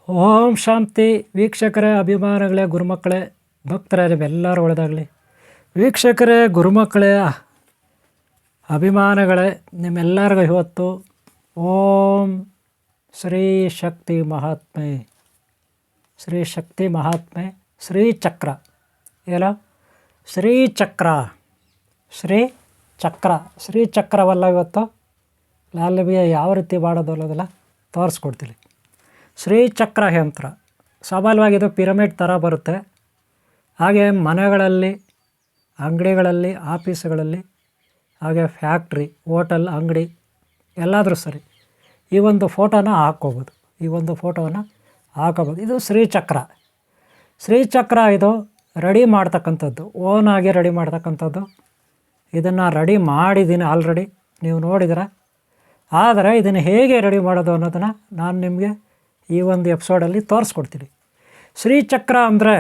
ಓಂ ಶಾಂತಿ. ವೀಕ್ಷಕರೇ, ಅಭಿಮಾನಿಗಳೇ, ಗುರುಮಕ್ಕಳೇ, ಭಕ್ತರೇ, ನಿಮ್ಮೆಲ್ಲರೂ ಒಳ್ಳೆಯದಾಗಲಿ. ವೀಕ್ಷಕರೇ, ಗುರುಮಕ್ಕಳೇ, ಅಭಿಮಾನಿಗಳೇ, ನಿಮ್ಮೆಲ್ಲರಿಗೂ ಇವತ್ತು ಓಂ ಶ್ರೀ ಶಕ್ತಿ ಮಹಾತ್ಮೆ, ಶ್ರೀ ಶಕ್ತಿ ಮಹಾತ್ಮೆ, ಶ್ರೀ ಚಕ್ರ. ಏನೋ ಶ್ರೀ ಚಕ್ರ, ಶ್ರೀ ಚಕ್ರ, ಶ್ರೀ ಚಕ್ರವಲ್ಲ. ಇವತ್ತು ಲಾಲ್ಬಿಯ ಯಾವ ರೀತಿ ಮಾಡೋದು ಅನ್ನೋದೆಲ್ಲ ತೋರಿಸ್ಕೊಡ್ತೀನಿ. ಶ್ರೀಚಕ್ರ ಯಂತ್ರ ಸಾಮಾನ್ಯವಾಗಿ ಇದು ಪಿರಮಿಡ್ ಥರ ಬರುತ್ತೆ. ಹಾಗೆ ಮನೆಗಳಲ್ಲಿ, ಅಂಗಡಿಗಳಲ್ಲಿ, ಆಫೀಸುಗಳಲ್ಲಿ, ಹಾಗೆ ಫ್ಯಾಕ್ಟ್ರಿ, ಹೋಟೆಲ್, ಅಂಗಡಿ ಎಲ್ಲಾದರೂ ಸರಿ ಈ ಒಂದು ಫೋಟೋನ ಹಾಕ್ಕೋಬೋದು. ಈ ಒಂದು ಫೋಟೋವನ್ನು ಹಾಕೋಬೋದು. ಇದು ಶ್ರೀಚಕ್ರ. ಶ್ರೀಚಕ್ರ ಇದು ರೆಡಿ ಮಾಡ್ತಕ್ಕಂಥದ್ದು, ಓನಾಗಿ ರೆಡಿ ಮಾಡ್ತಕ್ಕಂಥದ್ದು. ಇದನ್ನು ರೆಡಿ ಮಾಡಿದ್ದೀನಿ ಆಲ್ರೆಡಿ, ನೀವು ನೋಡಿದಿರ. ಆದರೆ ಇದನ್ನು ಹೇಗೆ ರೆಡಿ ಮಾಡೋದು ಅನ್ನೋದನ್ನು ನಾನು ನಿಮಗೆ ಈ ಒಂದು ಎಪಿಸೋಡಲ್ಲಿ ತೋರಿಸ್ಕೊಡ್ತೀನಿ. ಶ್ರೀಚಕ್ರ ಅಂದರೆ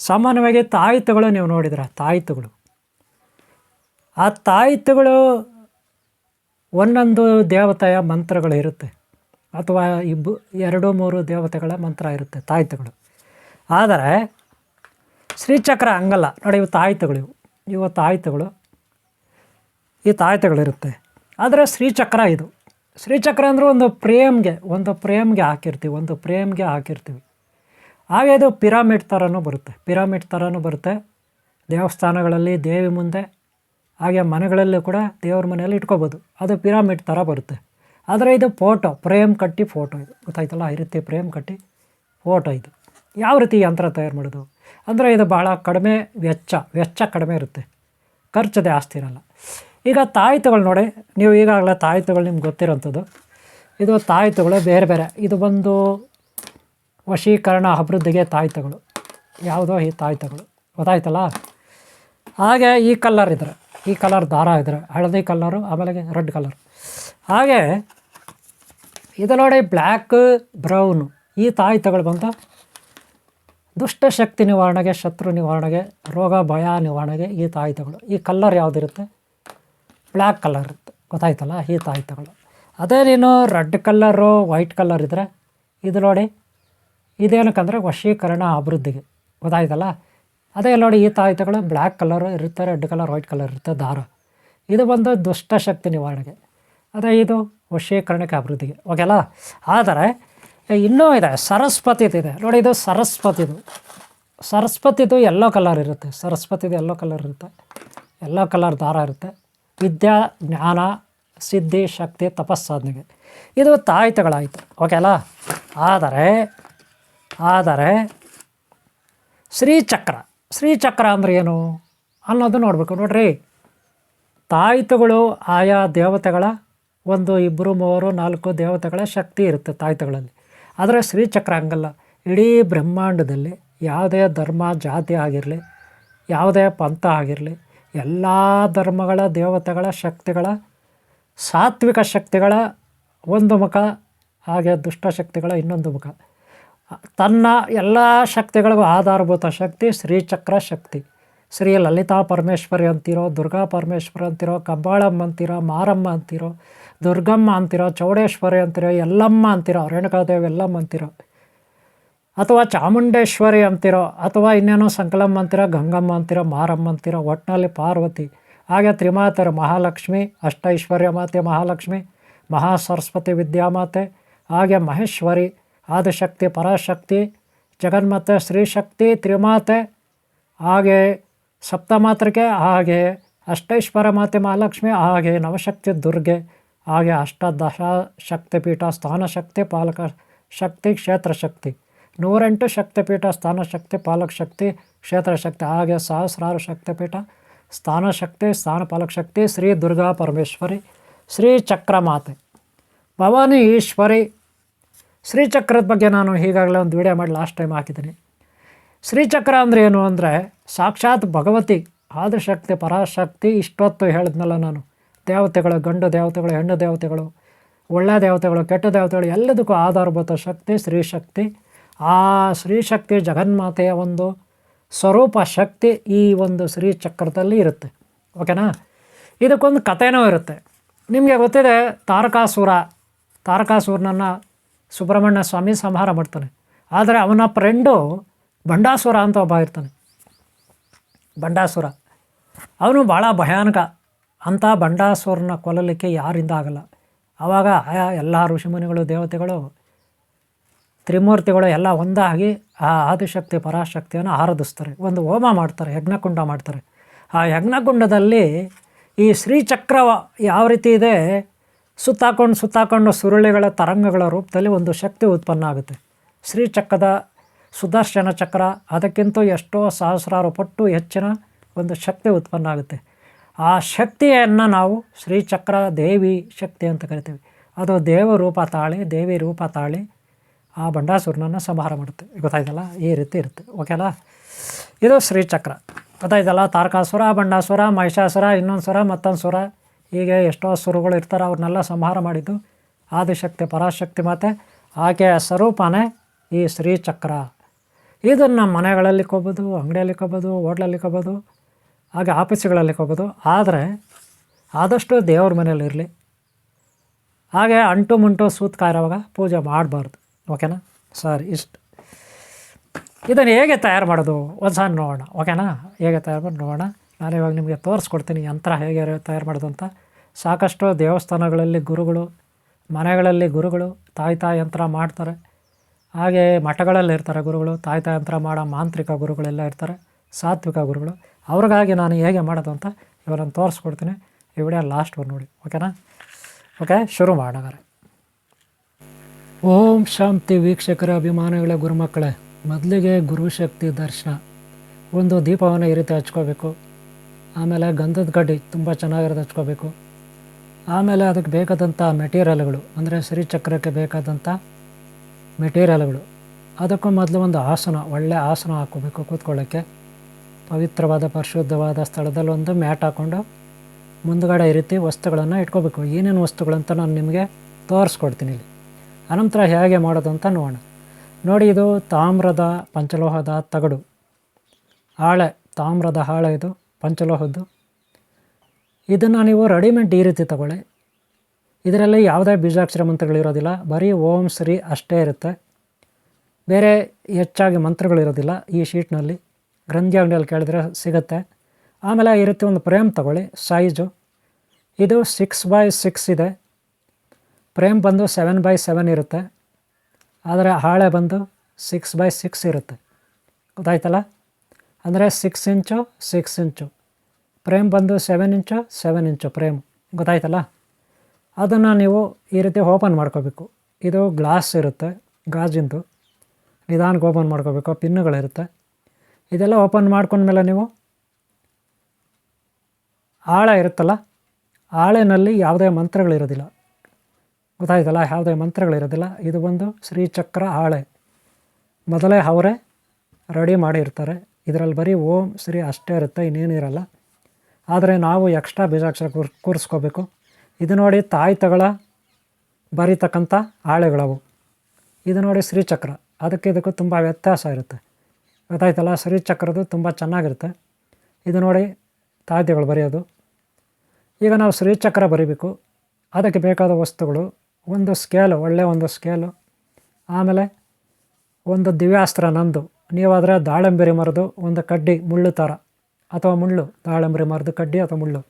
ಸಾಮಾನ್ಯವಾಗಿ ತಾಯಿತುಗಳು ನೀವು ನೋಡಿದ್ರೆ, ತಾಯಿತುಗಳು. ಆ ತಾಯಿತುಗಳು ಒಂದೊಂದು ದೇವತೆಯ ಮಂತ್ರಗಳು ಇರುತ್ತೆ, ಅಥವಾ 2-3 ದೇವತೆಗಳ ಮಂತ್ರ ಇರುತ್ತೆ ತಾಯಿತುಗಳು. ಆದರೆ ಶ್ರೀಚಕ್ರ ಹಂಗಲ್ಲ ನೋಡಿ. ಇವು ತಾಯಿತುಗಳು, ಇವು ತಾಯಿತುಗಳು, ಈ ತಾಯಿತುಗಳಿರುತ್ತೆ. ಆದರೆ ಶ್ರೀಚಕ್ರ ಇದು. ಶ್ರೀಚಕ್ರ ಅಂದರೆ ಒಂದು ಫ್ರೇಮ್ಗೆ ಹಾಕಿರ್ತೀವಿ. ಹಾಗೆ ಇದು ಪಿರಮಿಡ್ ಥರನೂ ಬರುತ್ತೆ. ದೇವಸ್ಥಾನಗಳಲ್ಲಿ ದೇವಿ ಮುಂದೆ, ಹಾಗೆ ಮನೆಗಳಲ್ಲೂ ಕೂಡ ದೇವ್ರ ಮನೆಯಲ್ಲಿ ಇಟ್ಕೋಬೋದು. ಅದು ಪಿರಮಿಡ್ ಥರ ಬರುತ್ತೆ. ಆದರೆ ಇದು ಫ್ರೇಮ್ ಕಟ್ಟಿ ಫೋಟೋ ಇದು, ಗೊತ್ತಾಯ್ತಲ್ಲ. ಈ ರೀತಿ ಫ್ರೇಮ್ ಕಟ್ಟಿ ಫೋಟೋ ಇದು. ಯಾವ ರೀತಿ ಯಂತ್ರ ತಯಾರು ಮಾಡೋದು ಅಂದರೆ ಇದು ಭಾಳ ಕಡಿಮೆ ವೆಚ್ಚ ಕಡಿಮೆ ಇರುತ್ತೆ, ಖರ್ಚು ಜಾಸ್ತಿ ಇರಲ್ಲ. ಈಗ ತಾಯಿತುಗಳು ನೋಡಿ, ನೀವು ಈಗಾಗಲೇ ತಾಯಿತುಗಳು ನಿಮ್ಗೆ ಗೊತ್ತಿರೋಂಥದ್ದು. ಇದು ತಾಯಿತುಗಳು ಬೇರೆ ಬೇರೆ. ಇದು ಬಂದು ವಶೀಕರಣ ಅಭಿವೃದ್ಧಿಗೆ ತಾಯಿತುಗಳು. ಯಾವುದೋ ಈ ತಾಯಿತುಗಳು, ಗೊತ್ತಾಯ್ತಲ್ಲ. ಹಾಗೆ ಈ ಕಲರ್ ದಾರ ಇದ್ರೆ, ಹಳದಿ ಕಲರು, ಆಮೇಲೆ ರೆಡ್ ಕಲರ್. ಹಾಗೆ ಇದು ನೋಡಿ, ಬ್ಲ್ಯಾಕ್, ಬ್ರೌನು, ಈ ತಾಯಿತುಗಳು ಬಂದು ದುಷ್ಟಶಕ್ತಿ ನಿವಾರಣೆಗೆ, ಶತ್ರು ನಿವಾರಣೆಗೆ, ರೋಗ ಭಯ ನಿವಾರಣೆಗೆ ಈ ತಾಯಿತುಗಳು. ಈ ಕಲರ್ ಯಾವುದಿರುತ್ತೆ, ಬ್ಲ್ಯಾಕ್ ಕಲರ್ ಇರುತ್ತೆ, ಗೊತ್ತಾಯ್ತಲ್ಲ. ಈ ತಾಯಿತುಗಳು. ಅದೇ ನೀನು ರೆಡ್ ಕಲ್ಲರು, ವೈಟ್ ಕಲರ್ ಇದ್ದರೆ, ಇದು ನೋಡಿ, ಇದೇನಕ್ಕಂದರೆ ವಶೀಕರಣ ಅಭಿವೃದ್ಧಿಗೆ, ಗೊತ್ತಾಯ್ತಲ್ಲ. ಅದೇ ನೋಡಿ, ಈ ತಾಯಿತುಗಳು ಬ್ಲ್ಯಾಕ್ ಕಲರು ಇರುತ್ತೆ, ರೆಡ್ ಕಲರ್, ವೈಟ್ ಕಲರ್ ಇರುತ್ತೆ ದಾರ. ಇದು ಬಂದು ದುಷ್ಟಶಕ್ತಿ ನಿವಾರಣೆಗೆ, ಅದೇ ಇದು ವಶೀಕರಣಕ್ಕೆ, ಅಭಿವೃದ್ಧಿಗೆ, ಓಕೆಲ್ಲ. ಆದರೆ ಇನ್ನೂ ಇದೆ, ಸರಸ್ವತಿದಿದೆ ನೋಡಿ. ಇದು ಸರಸ್ವತಿದು ಯೆಲ್ಲೋ ಕಲರ್ ಇರುತ್ತೆ. ಯೆಲ್ಲೋ ಕಲರ್ ದಾರ ಇರುತ್ತೆ. ವಿದ್ಯಾ, ಜ್ಞಾನ, ಸಿದ್ಧಿ, ಶಕ್ತಿ, ತಪಸ್ಸಾಧನೆಗೆ ಇದು ತಾಯಿತುಗಳಾಯಿತು, ಓಕೆಲ್ಲ. ಆದರೆ ಶ್ರೀಚಕ್ರ ಅಂದರೆ ಏನು ಅನ್ನೋದು ನೋಡಬೇಕು. ನೋಡ್ರಿ, ತಾಯಿತುಗಳು ಆಯಾ ದೇವತೆಗಳ 1, 2, 3, 4 ದೇವತೆಗಳ ಶಕ್ತಿ ಇರುತ್ತೆ ತಾಯಿತುಗಳಲ್ಲಿ. ಆದರೆ ಶ್ರೀಚಕ್ರ ಹಂಗಲ್ಲ. ಇಡೀ ಬ್ರಹ್ಮಾಂಡದಲ್ಲಿ ಯಾವುದೇ ಧರ್ಮ, ಜಾತಿ ಆಗಿರಲಿ, ಯಾವುದೇ ಪಂಥ ಆಗಿರಲಿ, ಎಲ್ಲ ಧರ್ಮಗಳ ದೇವತೆಗಳ ಶಕ್ತಿಗಳ, ಸಾತ್ವಿಕ ಶಕ್ತಿಗಳ ಒಂದು ಮುಖ, ಹಾಗೆ ದುಷ್ಟಶಕ್ತಿಗಳ ಇನ್ನೊಂದು ಮುಖ. ತನ್ನ ಎಲ್ಲ ಶಕ್ತಿಗಳಿಗೂ ಆಧಾರಭೂತ ಶಕ್ತಿ ಶ್ರೀಚಕ್ರ ಶಕ್ತಿ. ಶ್ರೀ ಲಲಿತಾ ಪರಮೇಶ್ವರಿ ಅಂತಿರೋ, ದುರ್ಗಾ ಪರಮೇಶ್ವರಿ ಅಂತಿರೋ, ಕಬ್ಬಾಳಮ್ಮ ಅಂತಿರೋ, ಮಾರಮ್ಮ ಅಂತಿರೋ, ದುರ್ಗಮ್ಮ ಅಂತಿರೋ, ಚೌಡೇಶ್ವರಿ ಅಂತಿರೋ, ಎಲ್ಲಮ್ಮ ಅಂತಿರೋ, ರೇಣುಕಾದೇವಿ ಎಲ್ಲಮ್ಮ ಅಂತಿರೋ, ಅಥವಾ ಚಾಮುಂಡೇಶ್ವರಿ ಅಂತಿರೋ, ಅಥವಾ ಇನ್ನೇನೋ ಸಂಕಲಮ್ಮ ಅಂತಿರೋ, ಗಂಗಮ್ಮ ಅಂತಿರೋ, ಮಾರಮ್ಮ ಅಂತಿರೋ, ಒಟ್ಟಿನಲ್ಲಿ ಪಾರ್ವತಿ. ಹಾಗೆ ತ್ರಿಮಾತೆಯರು, ಮಹಾಲಕ್ಷ್ಮಿ, ಅಷ್ಟೈಶ್ವರ್ಯ ಮಾತೆ ಮಹಾಲಕ್ಷ್ಮಿ, ಮಹಾಸರಸ್ವತಿ ವಿದ್ಯಾಮಾತೆ, ಹಾಗೆ ಮಹೇಶ್ವರಿ, ಆದಿಶಕ್ತಿ, ಪರಾಶಕ್ತಿ, ಜಗನ್ಮಾತೆ, ಶ್ರೀಶಕ್ತಿ, ತ್ರಿಮಾತೆ, ಹಾಗೆ ಸಪ್ತಮಾತೃಕೆ, ಹಾಗೆ ಅಷ್ಟೈಶ್ವರ್ಯ ಮಾತೆ ಮಹಾಲಕ್ಷ್ಮಿ, ಹಾಗೆ ನವಶಕ್ತಿ ದುರ್ಗೆ, ಹಾಗೆ ಅಷ್ಟಾದಶ ಶಕ್ತಿಪೀಠ, ಸ್ಥಾನಶಕ್ತಿ, ಪಾಲಕ ಶಕ್ತಿ, ಕ್ಷೇತ್ರಶಕ್ತಿ, 108 ಶಕ್ತಿಪೀಠ, ಸ್ಥಾನಶಕ್ತಿ, ಪಾಲಕ ಶಕ್ತಿ, ಕ್ಷೇತ್ರಶಕ್ತಿ, ಹಾಗೆ ಸಹಸ್ರಾರು ಶಕ್ತಿಪೀಠ, ಸ್ಥಾನಶಕ್ತಿ, ಸ್ಥಾನಪಾಲಕ ಶಕ್ತಿ, ಶ್ರೀ ದುರ್ಗಾ ಪರಮೇಶ್ವರಿ, ಶ್ರೀ ಚಕ್ರ ಮಾತೆ, ಭವಾನಿ ಈಶ್ವರಿ. ಶ್ರೀಚಕ್ರದ ಬಗ್ಗೆ ನಾನು ಈಗಾಗಲೇ ಒಂದು ವಿಡಿಯೋ ಮಾಡಿ ಲಾಸ್ಟ್ ಟೈಮ್ ಹಾಕಿದ್ದೀನಿ. ಶ್ರೀಚಕ್ರ ಅಂದರೆ ಏನು ಅಂದರೆ ಸಾಕ್ಷಾತ್ ಭಗವತಿ, ಆದಿಶಕ್ತಿ, ಪರಾಶಕ್ತಿ. ಇಷ್ಟೊತ್ತು ಹೇಳಿದ್ನಲ್ಲ ನಾನು, ದೇವತೆಗಳು, ಗಂಡು ದೇವತೆಗಳು, ಹೆಣ್ಣು ದೇವತೆಗಳು, ಒಳ್ಳೆಯ ದೇವತೆಗಳು, ಕೆಟ್ಟ ದೇವತೆಗಳು, ಎಲ್ಲದಕ್ಕೂ ಆಧಾರಭೂತ ಶಕ್ತಿ ಶ್ರೀಶಕ್ತಿ. ಆ ಶ್ರೀಶಕ್ತಿ ಜಗನ್ಮಾತೆಯ ಒಂದು ಸ್ವರೂಪ ಶಕ್ತಿ ಈ ಒಂದು ಶ್ರೀಚಕ್ರದಲ್ಲಿ ಇರುತ್ತೆ, ಓಕೆನಾ. ಇದಕ್ಕೊಂದು ಕಥೆನೂ ಇರುತ್ತೆ. ನಿಮಗೆ ಗೊತ್ತಿದೆ, ತಾರಕಾಸುರನನ್ನು ಸುಬ್ರಹ್ಮಣ್ಯ ಸ್ವಾಮಿ ಸಂಹಾರ ಮಾಡ್ತಾನೆ. ಆದರೆ ಅವನ ಫ್ರೆಂಡು ಬಂಡಾಸುರ ಅಂತ ಒಬ್ಬ ಇರ್ತಾನೆ. ಬಂಡಾಸುರ ಅವನು ಭಾಳ ಭಯಾನಕ. ಅಂಥ ಬಂಡಾಸುರನ ಕೊಲ್ಲಲಿಕ್ಕೆ ಯಾರಿಂದ ಆಗಲ್ಲ. ಆವಾಗ ಎಲ್ಲ ಋಷಿಮುನಿಗಳು, ದೇವತೆಗಳು, ತ್ರಿಮೂರ್ತಿಗಳು ಎಲ್ಲ ಒಂದಾಗಿ ಆ ಆದಿಶಕ್ತಿ ಪರಾಶಕ್ತಿಯನ್ನು ಆರಾಧಿಸ್ತಾರೆ. ಒಂದು ಹೋಮ ಮಾಡ್ತಾರೆ, ಯಜ್ಞಕುಂಡ ಮಾಡ್ತಾರೆ. ಆ ಯಜ್ಞಕುಂಡದಲ್ಲಿ ಈ ಶ್ರೀಚಕ್ರ ಯಾವ ರೀತಿ ಇದೆ, ಸುತ್ತಾಕೊಂಡು ಸುರುಳಿಗಳ ತರಂಗಗಳ ರೂಪದಲ್ಲಿ ಒಂದು ಶಕ್ತಿ ಉತ್ಪನ್ನ ಆಗುತ್ತೆ. ಶ್ರೀಚಕ್ರದ ಸುದರ್ಶನ ಚಕ್ರ ಅದಕ್ಕಿಂತ ಎಷ್ಟೋ ಸಹಸ್ರಾರು ಪಟ್ಟು ಹೆಚ್ಚಿನ ಒಂದು ಶಕ್ತಿ ಉತ್ಪನ್ನ ಆಗುತ್ತೆ. ಆ ಶಕ್ತಿಯನ್ನು ನಾವು ಶ್ರೀಚಕ್ರ ದೇವಿ ಶಕ್ತಿ ಅಂತ ಕರಿತೀವಿ. ಅದು ದೇವಿ ರೂಪ ತಾಳಿ ಆ ಬಂಡಾಸುರನನ್ನು ಸಂಹಾರ ಮಾಡುತ್ತೆ. ಗೊತ್ತಾಯ್ತಲ್ಲ, ಈ ರೀತಿ ಇರುತ್ತೆ. ಓಕೆನಾ, ಇದು ಶ್ರೀಚಕ್ರ. ಗೊತ್ತಾಯ್ತಲ್ಲ, ತಾರಕಾಸುರ, ಬಂಡಾಸುರ, ಮಹಿಷಾಸುರ, ಇನ್ನೊಂದು ಸುರ, ಮತ್ತೊಂದು ಸುರ, ಹೀಗೆ ಎಷ್ಟೋ ಸುರಗಳು ಇರ್ತಾರೆ. ಅವ್ರನ್ನೆಲ್ಲ ಸಂಹಾರ ಮಾಡಿದ್ದು ಆದಿಶಕ್ತಿ ಪರಾಶಕ್ತಿ ಮತ್ತು ಆಕೆಯ ಸ್ವರೂಪನೇ ಈ ಶ್ರೀಚಕ್ರ. ಇದನ್ನು ಮನೆಗಳಲ್ಲಿ ಕೊಬೋದು, ಅಂಗಡಿಯಲ್ಲಿ ಕೊಬೋದು, ಹೋಟ್ಲಲ್ಲಿ ಕೊಬೋದು, ಹಾಗೆ ಆಫೀಸುಗಳಲ್ಲಿ ಕೊಬೋದು. ಆದರೆ ಆದಷ್ಟು ದೇವ್ರ ಮನೇಲಿ ಇರಲಿ. ಹಾಗೆ ಅಂಟು ಮುಂಟು ಸೂತ್ಕಾಯಿರುವಾಗ ಪೂಜೆ ಮಾಡಬಾರ್ದು. ಓಕೆನಾ, ಸರಿ, ಇಷ್ಟು. ಇದನ್ನು ಹೇಗೆ ತಯಾರು ಮಾಡೋದು ಒಂದು ಸಲ ನೋಡೋಣ. ಓಕೆನಾ, ಹೇಗೆ ತಯಾರು ಮಾಡಿ ನೋಡೋಣ. ನಾನು ಇವಾಗ ನಿಮಗೆ ತೋರಿಸ್ಕೊಡ್ತೀನಿ ಯಂತ್ರ ಹೇಗೆ ತಯಾರು ಮಾಡೋದು ಅಂತ. ಸಾಕಷ್ಟು ದೇವಸ್ಥಾನಗಳಲ್ಲಿ ಗುರುಗಳು, ಮನೆಗಳಲ್ಲಿ ಗುರುಗಳು ತಾಯ್ತಾ ಯಂತ್ರ ಮಾಡ್ತಾರೆ. ಹಾಗೆ ಮಠಗಳಲ್ಲಿ ಇರ್ತಾರೆ ಗುರುಗಳು, ತಾಯ್ತಾ ಯಂತ್ರ ಮಾಡೋ ಮಾಂತ್ರಿಕ ಗುರುಗಳೆಲ್ಲ ಇರ್ತಾರೆ, ಸಾತ್ವಿಕ ಗುರುಗಳು. ಅವ್ರಿಗಾಗಿ ನಾನು ಹೇಗೆ ಮಾಡೋದು ಅಂತ ಇವರನ್ನು ತೋರಿಸ್ಕೊಡ್ತೀನಿ. ಈ ವಿಡಿಯೋ ಲಾಸ್ಟ್ವರೆಗೂ ನೋಡಿ. ಓಕೆನಾ, ಓಕೆ, ಶುರು ಮಾಡೋಣ. ಓಂ ಶಾಂತಿ ವೀಕ್ಷಕರ, ಅಭಿಮಾನಿಗಳ ಗುರುಮಕ್ಕಳೇ, ಮೊದಲಿಗೆ ಗುರುಶಕ್ತಿ ದರ್ಶನ. ಒಂದು ದೀಪವನ್ನು ಈ ರೀತಿ ಹಚ್ಕೋಬೇಕು. ಆಮೇಲೆ ಗಂಧದ ಕಡ್ಡಿ ತುಂಬ ಚೆನ್ನಾಗಿರೋದು ಹಚ್ಕೋಬೇಕು. ಆಮೇಲೆ ಅದಕ್ಕೆ ಬೇಕಾದಂಥ ಮೆಟೀರಿಯಲ್ಗಳು, ಅಂದರೆ ಶ್ರೀಚಕ್ರಕ್ಕೆ ಬೇಕಾದಂಥ ಮೆಟೀರಿಯಲ್ಗಳು. ಅದಕ್ಕೂ ಮೊದಲು ಒಂದು ಆಸನ, ಒಳ್ಳೆಯ ಆಸನ ಹಾಕ್ಕೋಬೇಕು ಕೂತ್ಕೊಳ್ಳೋಕ್ಕೆ. ಪವಿತ್ರವಾದ ಪರಿಶುದ್ಧವಾದ ಸ್ಥಳದಲ್ಲಿ ಒಂದು ಮ್ಯಾಟ್ ಹಾಕ್ಕೊಂಡು ಮುಂದುಗಡೆ ಈ ರೀತಿ ವಸ್ತುಗಳನ್ನು ಇಟ್ಕೋಬೇಕು. ಏನೇನು ವಸ್ತುಗಳಂತ ನಾನು ನಿಮಗೆ ತೋರಿಸ್ಕೊಡ್ತೀನಿ ಇಲ್ಲಿ. ಅನಂತರ ಹೇಗೆ ಮಾಡೋದು ಅಂತ ನೋಡೋಣ. ನೋಡಿ, ಇದು ತಾಮ್ರದ ಪಂಚಲೋಹದ ತಗಡು ಹಾಳೆ, ತಾಮ್ರದ ಹಾಳೆ, ಇದು ಪಂಚಲೋಹದ್ದು. ಇದನ್ನು ನೀವು ರೆಡಿಮೇಡ್ ಈ ರೀತಿ ತಗೊಳ್ಳಿ. ಇದರಲ್ಲಿ ಯಾವುದೇ ಬೀಜಾಕ್ಷರ ಮಂತ್ರಗಳಿರೋದಿಲ್ಲ, ಬರೀ ಓಂ ಶ್ರೀ ಅಷ್ಟೇ ಇರುತ್ತೆ. ಬೇರೆ ಹೆಚ್ಚಾಗಿ ಮಂತ್ರಗಳಿರೋದಿಲ್ಲ ಈ ಶೀಟ್ನಲ್ಲಿ. ಗ್ರಂಥಿ ಅಂಗಡಿಯಲ್ಲಿ ಕೇಳಿದ್ರೆ ಸಿಗುತ್ತೆ. ಆಮೇಲೆ ಈ ರೀತಿ ಒಂದು ಫ್ರೇಮ್ ತಗೊಳ್ಳಿ. ಸೈಜು ಇದು 6x6 ಇದೆ. ಫ್ರೇಮ್ ಬಂದು 7x7 ಇರುತ್ತೆ. ಆದರೆ ಹಾಳೆ ಬಂದು 6x6 ಇರುತ್ತೆ. ಗೊತ್ತಾಯ್ತಲ್ಲ, ಅಂದರೆ 6 ಇಂಚು 6 ಇಂಚು. ಫ್ರೇಮ್ ಬಂದು 7 ಇಂಚು 7 ಇಂಚು ಫ್ರೇಮ್. ಗೊತ್ತಾಯ್ತಲ್ಲ, ಅದನ್ನು ನೀವು ಈ ರೀತಿ ಓಪನ್ ಮಾಡ್ಕೋಬೇಕು. ಇದು ಗ್ಲಾಸ್ ಇರುತ್ತೆ, ಗಾಜಿಂದು. ನಿಧಾನಕ್ಕೆ ಓಪನ್ ಮಾಡ್ಕೋಬೇಕು, ಪಿನ್ನುಗಳಿರುತ್ತೆ. ಇದೆಲ್ಲ ಓಪನ್ ಮಾಡ್ಕೊಂಡ್ಮೇಲೆ ನೀವು ಹಾಳೆ ಇರುತ್ತಲ್ಲ, ಹಾಳೆನಲ್ಲಿ ಯಾವುದೇ ಮಂತ್ರಗಳಿರೋದಿಲ್ಲ. ಗೊತ್ತಾಯ್ತಲ್ಲ, ಯಾವುದೇ ಮಂತ್ರಗಳಿರೋದಿಲ್ಲ. ಇದು ಒಂದು ಶ್ರೀಚಕ್ರ ಹಾಳೆ. ಮೊದಲೇ ಅವರೇ ರೆಡಿ ಮಾಡಿರ್ತಾರೆ. ಇದರಲ್ಲಿ ಬರೀ ಓಂ ಶ್ರೀ ಅಷ್ಟೇ ಇರುತ್ತೆ, ಇನ್ನೇನಿರಲ್ಲ. ಆದರೆ ನಾವು ಎಕ್ಸ್ಟ್ರಾ ಬೀಜಾಕ್ಷರ ಕೂರಿಸ್ಕೋಬೇಕು. ಇದು ನೋಡಿ, ತಾಯ್ತಗಳ ಬರೀತಕ್ಕಂಥ ಹಾಳೆಗಳವು. ಇದು ನೋಡಿ ಶ್ರೀಚಕ್ರ. ಇದಕ್ಕೂ ತುಂಬ ವ್ಯತ್ಯಾಸ ಇರುತ್ತೆ. ಗೊತ್ತಾಯ್ತಲ್ಲ, ಶ್ರೀಚಕ್ರದ್ದು ತುಂಬ ಚೆನ್ನಾಗಿರುತ್ತೆ. ಇದು ನೋಡಿ ತಾಯ್ತೆಗಳು ಬರೆಯೋದು. ಈಗ ನಾವು ಶ್ರೀಚಕ್ರ ಬರೀಬೇಕು. ಅದಕ್ಕೆ ಬೇಕಾದ ವಸ್ತುಗಳು, ಒಂದು ಸ್ಕೇಲು, ಒಳ್ಳೆಯ ಒಂದು ಸ್ಕೇಲು. ಆಮೇಲೆ ಒಂದು ದಿವ್ಯಾಸ್ತ್ರ ನಂದು. ನೀವಾದರೆ ದಾಳಿಂಬೆ ಮರದು ಒಂದು ಕಡ್ಡಿ, ಮುಳ್ಳು ಥರ ಅಥವಾ ಮುಳ್ಳು, ದಾಳಿಂಬೆ ಮರದು ಕಡ್ಡಿ ಅಥವಾ ಮುಳ್ಳು.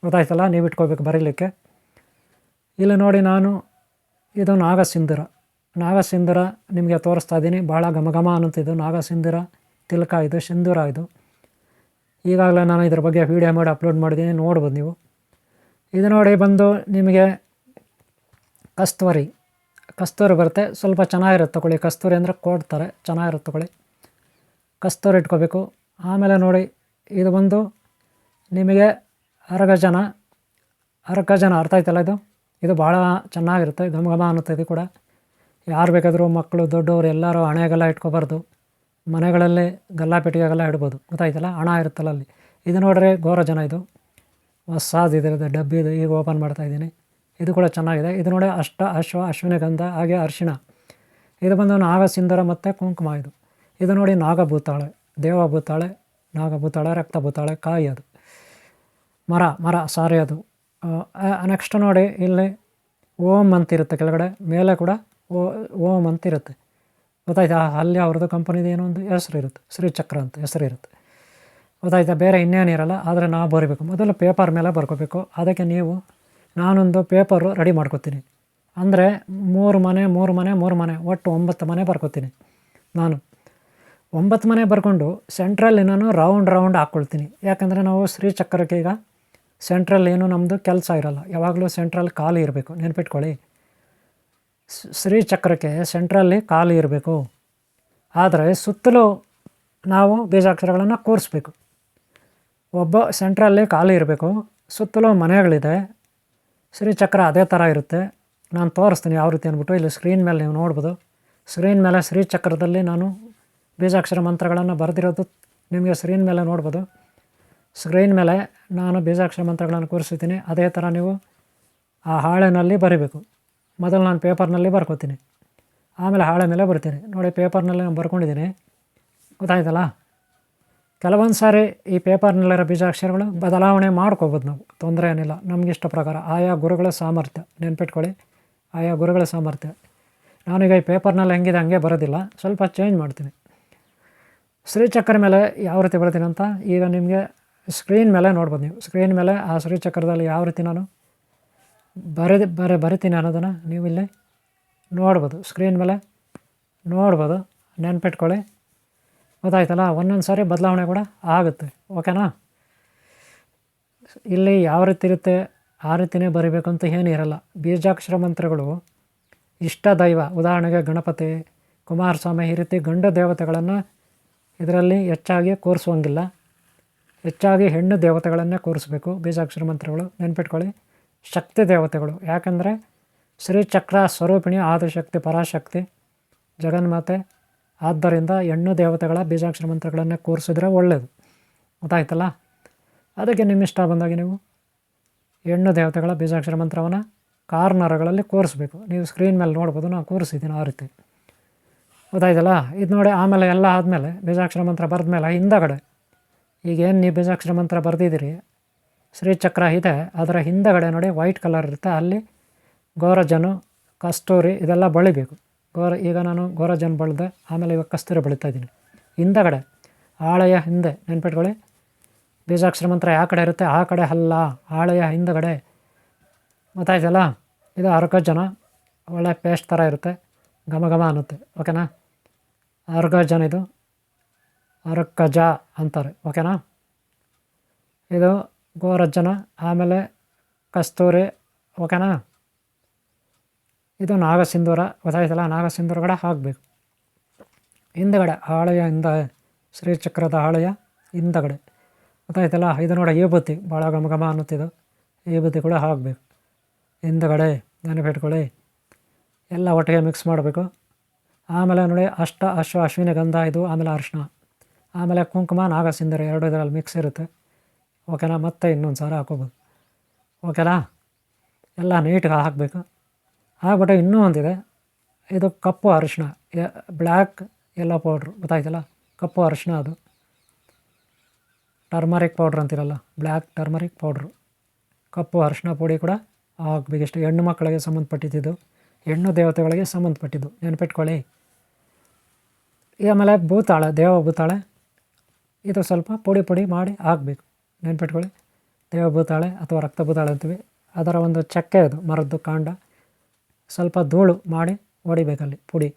ಗೊತ್ತಾಯ್ತಲ್ಲ, ನೀವು ಇಟ್ಕೋಬೇಕು ಬರೀಲಿಕ್ಕೆ. ಇಲ್ಲಿ ನೋಡಿ, ನಾನು ಇದು ನಾಗಸಿಂಧೂರ ನಿಮಗೆ ತೋರಿಸ್ತಾ ಇದ್ದೀನಿ. ಭಾಳ ಘಮ ಅನ್ನುತ್ತಿದ್ದು ನಾಗಸಿಂಧೂರ ತಿಲಕ, ಇದು ಸಿಂಧೂರ. ಇದು ಈಗಾಗಲೇ ನಾನು ಇದ್ರ ಬಗ್ಗೆ ವೀಡಿಯೋ ಮಾಡಿ ಅಪ್ಲೋಡ್ ಮಾಡಿದ್ದೀನಿ, ನೋಡ್ಬೋದು ನೀವು. ಇದು ನೋಡಿ ಬಂದು ನಿಮಗೆ ಕಸ್ತೂರಿ ಬರುತ್ತೆ. ಸ್ವಲ್ಪ ಚೆನ್ನಾಗಿರುತ್ತೆ ತಗೊಳ್ಳಿ. ಕಸ್ತೂರಿ ಅಂದರೆ ಕೊಡ್ತಾರೆ, ಚೆನ್ನಾಗಿರುತ್ತೆ ತಗೊಳ್ಳಿ. ಕಸ್ತೂರಿ ಇಟ್ಕೋಬೇಕು. ಆಮೇಲೆ ನೋಡಿ, ಇದು ಬಂದು ನಿಮಗೆ ಅರಗಜನ ಅರ್ಥ ಆಯ್ತಲ್ಲ. ಇದು ಭಾಳ ಚೆನ್ನಾಗಿರುತ್ತೆ, ಘಮ ಅನ್ನುತ್ತೆ. ಇದು ಕೂಡ ಯಾರು ಬೇಕಾದರೂ, ಮಕ್ಕಳು ದೊಡ್ಡವರು ಎಲ್ಲರೂ ಹಣೆಗೆಲ್ಲ ಇಟ್ಕೋಬಾರ್ದು. ಮನೆಗಳಲ್ಲಿ ಗಲ್ಲಾಪೆಟ್ಟಿಗೆಗೆಲ್ಲ ಇಡ್ಬೋದು. ಗೊತ್ತಾಯ್ತಲ್ಲ, ಹಣ ಇರುತ್ತಲ್ಲ ಅಲ್ಲಿ. ಇದು ನೋಡ್ರಿ ಗೋರಜನ. ಇದು ಹೊಸದಿದೆ, ಡಬ್ಬಿ. ಇದು ಈಗ ಓಪನ್ ಮಾಡ್ತಾಯಿದ್ದೀನಿ. ಇದು ಕೂಡ ಚೆನ್ನಾಗಿದೆ. ಇದು ನೋಡಿ ಅಶ್ವಿನಿಗಂಧ, ಹಾಗೆ ಅರಿಶಿಣ. ಇದು ಬಂದು ನಾಗಸಿಂಧೂರ ಮತ್ತು ಕುಂಕುಮ. ಇದು ನೋಡಿ ನಾಗಭೂತಾಳೆ, ದೇವಭೂತಾಳೆ, ನಾಗಭೂತಾಳೆ, ರಕ್ತಭೂತಾಳೆ, ಕಾಯಿ. ಅದು ಮರ ಸಾರಿ. ಅದು ನೆಕ್ಸ್ಟ್ ನೋಡಿ, ಇಲ್ಲಿ ಓಂ ಅಂತಿರುತ್ತೆ ಕೆಳಗಡೆ, ಮೇಲೆ ಕೂಡ ಓಂ ಅಂತಿರುತ್ತೆ. ಗೊತ್ತಾಯ್ತಾ? ಅಲ್ಲಿ ಅವ್ರದ್ದು ಕಂಪನಿದು ಏನೋ ಒಂದು ಹೆಸರು ಇರುತ್ತೆ, ಶ್ರೀಚಕ್ರ ಅಂತ ಹೆಸರು ಇರುತ್ತೆ. ಗೊತ್ತಾಯ್ತಾ? ಬೇರೆ ಇನ್ನೇನಿರಲ್ಲ. ಆದರೆ ನಾವು ಬರೀಬೇಕು, ಮೊದಲು ಪೇಪರ್ ಮೇಲೆ ಬರ್ಕೋಬೇಕು. ಅದಕ್ಕೆ ನಾನೊಂದು ಪೇಪರು ರೆಡಿ ಮಾಡ್ಕೊತೀನಿ. ಅಂದರೆ 3 ಮನೆ ಒಟ್ಟು 9 ಮನೆ ಬರ್ಕೋತೀನಿ. ನಾನು 9 ಮನೆ ಬರ್ಕೊಂಡು ಸೆಂಟ್ರಲ್ಲಿ ನಾನು ರೌಂಡ್ ಹಾಕ್ಕೊಳ್ತೀನಿ. ಯಾಕಂದರೆ ನಾವು ಶ್ರೀಚಕ್ರಕ್ಕೆ ಈಗ ಸೆಂಟ್ರಲ್ ಏನು ನಮ್ಮದು ಕೆಲಸ ಇರೋಲ್ಲ, ಯಾವಾಗಲೂ ಸೆಂಟ್ರಲ್ ಖಾಲಿ ಇರಬೇಕು. ನೆನ್ಪಿಟ್ಕೊಳ್ಳಿ, ಶ್ರೀಚಕ್ರಕ್ಕೆ ಸೆಂಟ್ರಲ್ಲಿ ಖಾಲಿ ಇರಬೇಕು. ಆದರೆ ಸುತ್ತಲೂ ನಾವು ಬೀಜಾಕ್ಷರಗಳನ್ನು ಕೂರಿಸ್ಬೇಕು. ಒಬ್ಬ ಸೆಂಟ್ರಲ್ಲಿ ಖಾಲಿ ಇರಬೇಕು, ಸುತ್ತಲೂ ಮನೆಗಳಿದೆ. ಶ್ರೀಚಕ್ರ ಅದೇ ಥರ ಇರುತ್ತೆ. ನಾನು ತೋರಿಸ್ತೀನಿ ಯಾವ ರೀತಿ ಅಂದ್ಬಿಟ್ಟು. ಇಲ್ಲಿ ಸ್ಕ್ರೀನ್ ಮೇಲೆ ನೀವು ನೋಡ್ಬೋದು. ಸ್ಕ್ರೀನ್ ಮೇಲೆ ಶ್ರೀಚಕ್ರದಲ್ಲಿ ನಾನು ಬೀಜಾಕ್ಷರ ಮಂತ್ರಗಳನ್ನು ಬರೆದಿರೋದು ನಿಮಗೆ ಸ್ಕ್ರೀನ್ ಮೇಲೆ ನೋಡ್ಬೋದು. ಸ್ಕ್ರೀನ್ ಮೇಲೆ ನಾನು ಬೀಜಾಕ್ಷರ ಮಂತ್ರಗಳನ್ನು ಕೂರಿಸಿದ್ದೀನಿ. ಅದೇ ಥರ ನೀವು ಆ ಹಾಳೆನಲ್ಲಿ ಬರೀಬೇಕು. ಮೊದಲು ನಾನು ಪೇಪರ್ನಲ್ಲಿ ಬರ್ಕೋತೀನಿ, ಆಮೇಲೆ ಹಾಳೆ ಮೇಲೆ ಬರ್ತೀನಿ. ನೋಡಿ, ಪೇಪರ್ನಲ್ಲಿ ನಾನು ಬರ್ಕೊಂಡಿದ್ದೀನಿ. ಗೊತ್ತಾಯ್ತಲ್ಲ? ಕೆಲವೊಂದು ಸಾರಿ ಈ ಪೇಪರ್ನಲ್ಲಿರೋ ಬೀಜಾಕ್ಷರಗಳು ಬದಲಾವಣೆ ಮಾಡ್ಕೋಬೋದು ನಾವು, ತೊಂದರೆ ಏನಿಲ್ಲ. ನಮಗಿಷ್ಟ ಪ್ರಕಾರ ಆಯಾ ಗುರುಗಳ ಸಾಮರ್ಥ್ಯ. ನೆನ್ಪಿಟ್ಕೊಳ್ಳಿ, ಆಯಾ ಗುರುಗಳ ಸಾಮರ್ಥ್ಯ. ನಾನೀಗ ಈ ಪೇಪರ್ನಲ್ಲಿ ಹೆಂಗಿದೆ ಹಂಗೆ ಬರೋದಿಲ್ಲ, ಸ್ವಲ್ಪ ಚೇಂಜ್ ಮಾಡ್ತೀನಿ. ಶ್ರೀಚಕ್ರ ಮೇಲೆ ಯಾವ ರೀತಿ ಬರ್ತೀನಿ ಅಂತ ಈಗ ನಿಮಗೆ ಸ್ಕ್ರೀನ್ ಮೇಲೆ ನೋಡ್ಬೋದು. ನೀವು ಸ್ಕ್ರೀನ್ ಮೇಲೆ ಆ ಶ್ರೀಚಕ್ರದಲ್ಲಿ ಯಾವ ರೀತಿ ನಾನು ಬರಿತೀನಿ ಅನ್ನೋದನ್ನು ನೀವು ಇಲ್ಲಿ ನೋಡ್ಬೋದು. ಸ್ಕ್ರೀನ್ ಮೇಲೆ ನೋಡ್ಬೋದು. ನೆನ್ಪಿಟ್ಕೊಳ್ಳಿ, ಗೊತ್ತಾಯ್ತಲ್ಲ? ಒಂದೊಂದು ಸಾರಿ ಬದಲಾವಣೆ ಕೂಡ ಆಗುತ್ತೆ. ಓಕೆನಾ? ಇಲ್ಲಿ ಯಾವ ರೀತಿ ಇರುತ್ತೆ ಆ ರೀತಿಯೇ ಬರಿಬೇಕು ಅಂತ ಏನೂ ಇರಲ್ಲ. ಬೀಜಾಕ್ಷರ ಮಂತ್ರಗಳು ಇಷ್ಟ ದೈವ, ಉದಾಹರಣೆಗೆ ಗಣಪತಿ, ಕುಮಾರಸ್ವಾಮಿ, ಈ ರೀತಿ ಗಂಡು ದೇವತೆಗಳನ್ನು ಇದರಲ್ಲಿ ಹೆಚ್ಚಾಗಿ ಕೂರಿಸುವಂಗಿಲ್ಲ. ಹೆಚ್ಚಾಗಿ ಹೆಣ್ಣು ದೇವತೆಗಳನ್ನೇ ಕೂರಿಸ್ಬೇಕು ಬೀಜಾಕ್ಷರ ಮಂತ್ರಗಳು. ನೆನ್ಪಿಟ್ಕೊಳ್ಳಿ, ಶಕ್ತಿ ದೇವತೆಗಳು. ಯಾಕಂದರೆ ಶ್ರೀಚಕ್ರ ಸ್ವರೂಪಿಣಿ ಆದಿಶಕ್ತಿ ಪರಾಶಕ್ತಿ ಜಗನ್ಮಾತೆ. ಆದ್ದರಿಂದ ಹೆಣ್ಣು ದೇವತೆಗಳ ಬೀಜಾಕ್ಷರ ಮಂತ್ರಗಳನ್ನೇ ಕೂರಿಸಿದ್ರೆ ಒಳ್ಳೆಯದು. ಗೊತ್ತಾಯ್ತಲ್ಲ? ಅದಕ್ಕೆ ನಿಮ್ಮಿಷ್ಟ ಬಂದಾಗೆ ನೀವು ಹೆಣ್ಣು ದೇವತೆಗಳ ಬೀಜಾಕ್ಷರ ಮಂತ್ರವನ್ನು ಕಾರ್ನರ್ಗಳಲ್ಲಿ ಕೂರಿಸ್ಬೇಕು. ನೀವು ಸ್ಕ್ರೀನ್ ಮೇಲೆ ನೋಡ್ಬೋದು, ನಾನು ಕೂರಿಸಿದ್ದೀನಿ ಆ ರೀತಿ. ಗೊತ್ತಾಯ್ತಲ್ಲ? ಇದು ನೋಡಿ, ಆಮೇಲೆ ಎಲ್ಲ ಆದಮೇಲೆ ಬೀಜಾಕ್ಷರ ಮಂತ್ರ ಬರೆದ್ಮೇಲೆ ಹಿಂದಗಡೆ ಈಗೇನು ನೀವು ಬೀಜಾಕ್ಷರ ಮಂತ್ರ ಬರೆದಿದ್ದೀರಿ, ಶ್ರೀಚಕ್ರ ಇದೆ, ಅದರ ಹಿಂದಗಡೆ ನೋಡಿ ವೈಟ್ ಕಲರ್ ಇರುತ್ತೆ. ಅಲ್ಲಿ ಗೋರಜನು, ಕಸ್ತೂರಿ ಇದೆಲ್ಲ ಬಳಿಬೇಕು. ಈಗ ನಾನು ಗೋರಜನ್ ಬಳ್ದೆ, ಆಮೇಲೆ ಇವಾಗ ಕಸ್ತೂರಿ ಬಳಿತಾ ಇದ್ದೀನಿ. ಹಿಂದಗಡೆ ಹಾಳೆಯ ಹಿಂದೆ, ನೆನ್ಪಿಟ್ಕೊಳ್ಳಿ, ಬೀಜಾಕ್ಷರ ಮಂತ್ರ ಯಾವ ಕಡೆ ಇರುತ್ತೆ ಆ ಕಡೆ ಅಲ್ಲ, ಹಾಳೆಯ ಹಿಂದಗಡೆ. ಗೊತ್ತಾಯ್ತಲ್ಲ? ಇದು ಅರ್ಗಜನ, ಒಳ್ಳೆ ಪೇಸ್ಟ್ ಥರ ಇರುತ್ತೆ, ಘಮ ಅನ್ನುತ್ತೆ. ಓಕೆನಾ? ಅರ್ಗಜನ್, ಇದು ಅರ್ಕಜ ಅಂತಾರೆ. ಓಕೆನಾ? ಇದು ಗೋರಜ್ಜನ, ಆಮೇಲೆ ಕಸ್ತೂರಿ. ಓಕೆನಾ? ಇದು ನಾಗಸಿಂಧೂರ. ಗೊತ್ತಾಯ್ತಲ್ಲ? ನಾಗಸಿಂಧೂರ ಕೂಡ ಹಾಕಬೇಕು ಹಿಂದಗಡೆ, ಹಾಳೆಯ ಶ್ರೀಚಕ್ರದ ಹಾಳೆಯ ಹಿಂದಗಡೆ. ಗೊತ್ತಾಯ್ತಲ್ಲ? ಇದು ನೋಡಿ ವಿಭೂತಿ, ಭಾಳ ಘಮ ಅನ್ನುತ್ತಿದ್ದು, ವಿಭೂತಿ ಕೂಡ ಹಾಕಬೇಕು ಹಿಂದಗಡೆ. ನೆನಪಿಟ್ಕೊಳ್ಳಿ, ಎಲ್ಲ ಒಟ್ಟಿಗೆ ಮಿಕ್ಸ್ ಮಾಡಬೇಕು. ಆಮೇಲೆ ನೋಡಿ ಅಶ್ವಿನಿ ಗಂಧ ಇದು, ಆಮೇಲೆ ಅರಿಶಿನ, ಆಮೇಲೆ ಕುಂಕುಮ, ನಾಗಸಿಂಧೂರ 2 ಇದರಲ್ಲಿ ಮಿಕ್ಸ್ ಇರುತ್ತೆ. ಓಕೆನಾ? ಮತ್ತೆ ಇನ್ನೊಂದು ಸಾರಿ ಹಾಕೋಬೋದು. ಓಕೆನಾ? ಎಲ್ಲ ನೀಟಾಗಿ ಹಾಕಬೇಕು. ಹಾಕ್ಬಿಟ್ಟು ಇನ್ನೂ ಒಂದಿದೆ, ಇದು ಕಪ್ಪು ಅರಿಶಿನ, ಬ್ಲ್ಯಾಕ್ ಎಲ್ಲೋ ಪೌಡ್ರು. ಗೊತ್ತಾಯ್ತಲ್ಲ? ಕಪ್ಪು ಅರಿಶಿನ, ಅದು ಟರ್ಮರಿಕ್ ಪೌಡ್ರ್ ಅಂತಿರಲ್ಲ, ಬ್ಲ್ಯಾಕ್ ಟರ್ಮರಿಕ್ ಪೌಡ್ರು. ಕಪ್ಪು ಅರಿಶಿನ ಪುಡಿ ಕೂಡ ಹಾಕಬೇಕಿಷ್ಟು. ಹೆಣ್ಣು ಮಕ್ಕಳಿಗೆ ಸಂಬಂಧಪಟ್ಟಿದ್ದು, ಹೆಣ್ಣು ದೇವತೆಗಳಿಗೆ ಸಂಬಂಧಪಟ್ಟಿದ್ದು. ನೆನಪಿಟ್ಕೊಳ್ಳಿ. ಆಮೇಲೆ ಭೂತಾಳೆ, ದೇವ ಭೂತಾಳೆ, ಇದು ಸ್ವಲ್ಪ ಪುಡಿ ಮಾಡಿ ಹಾಕಬೇಕು. ನೆನ್ಪಿಟ್ಕೊಳ್ಳಿ, ದೇವಭೂತಾಳೆ ಅಥವಾ ರಕ್ತಭೂತಾಳೆ ಅಂತೀವಿ. ಅದರ ಒಂದು ಚಕ್ಕೆ, ಅದು ಮರದ್ದು ಕಾಂಡ, ಸ್ವಲ್ಪ ಧೂಳು ಮಾಡಿ ಹೊಡಿಬೇಕಲ್ಲಿ ಪುಡಿ.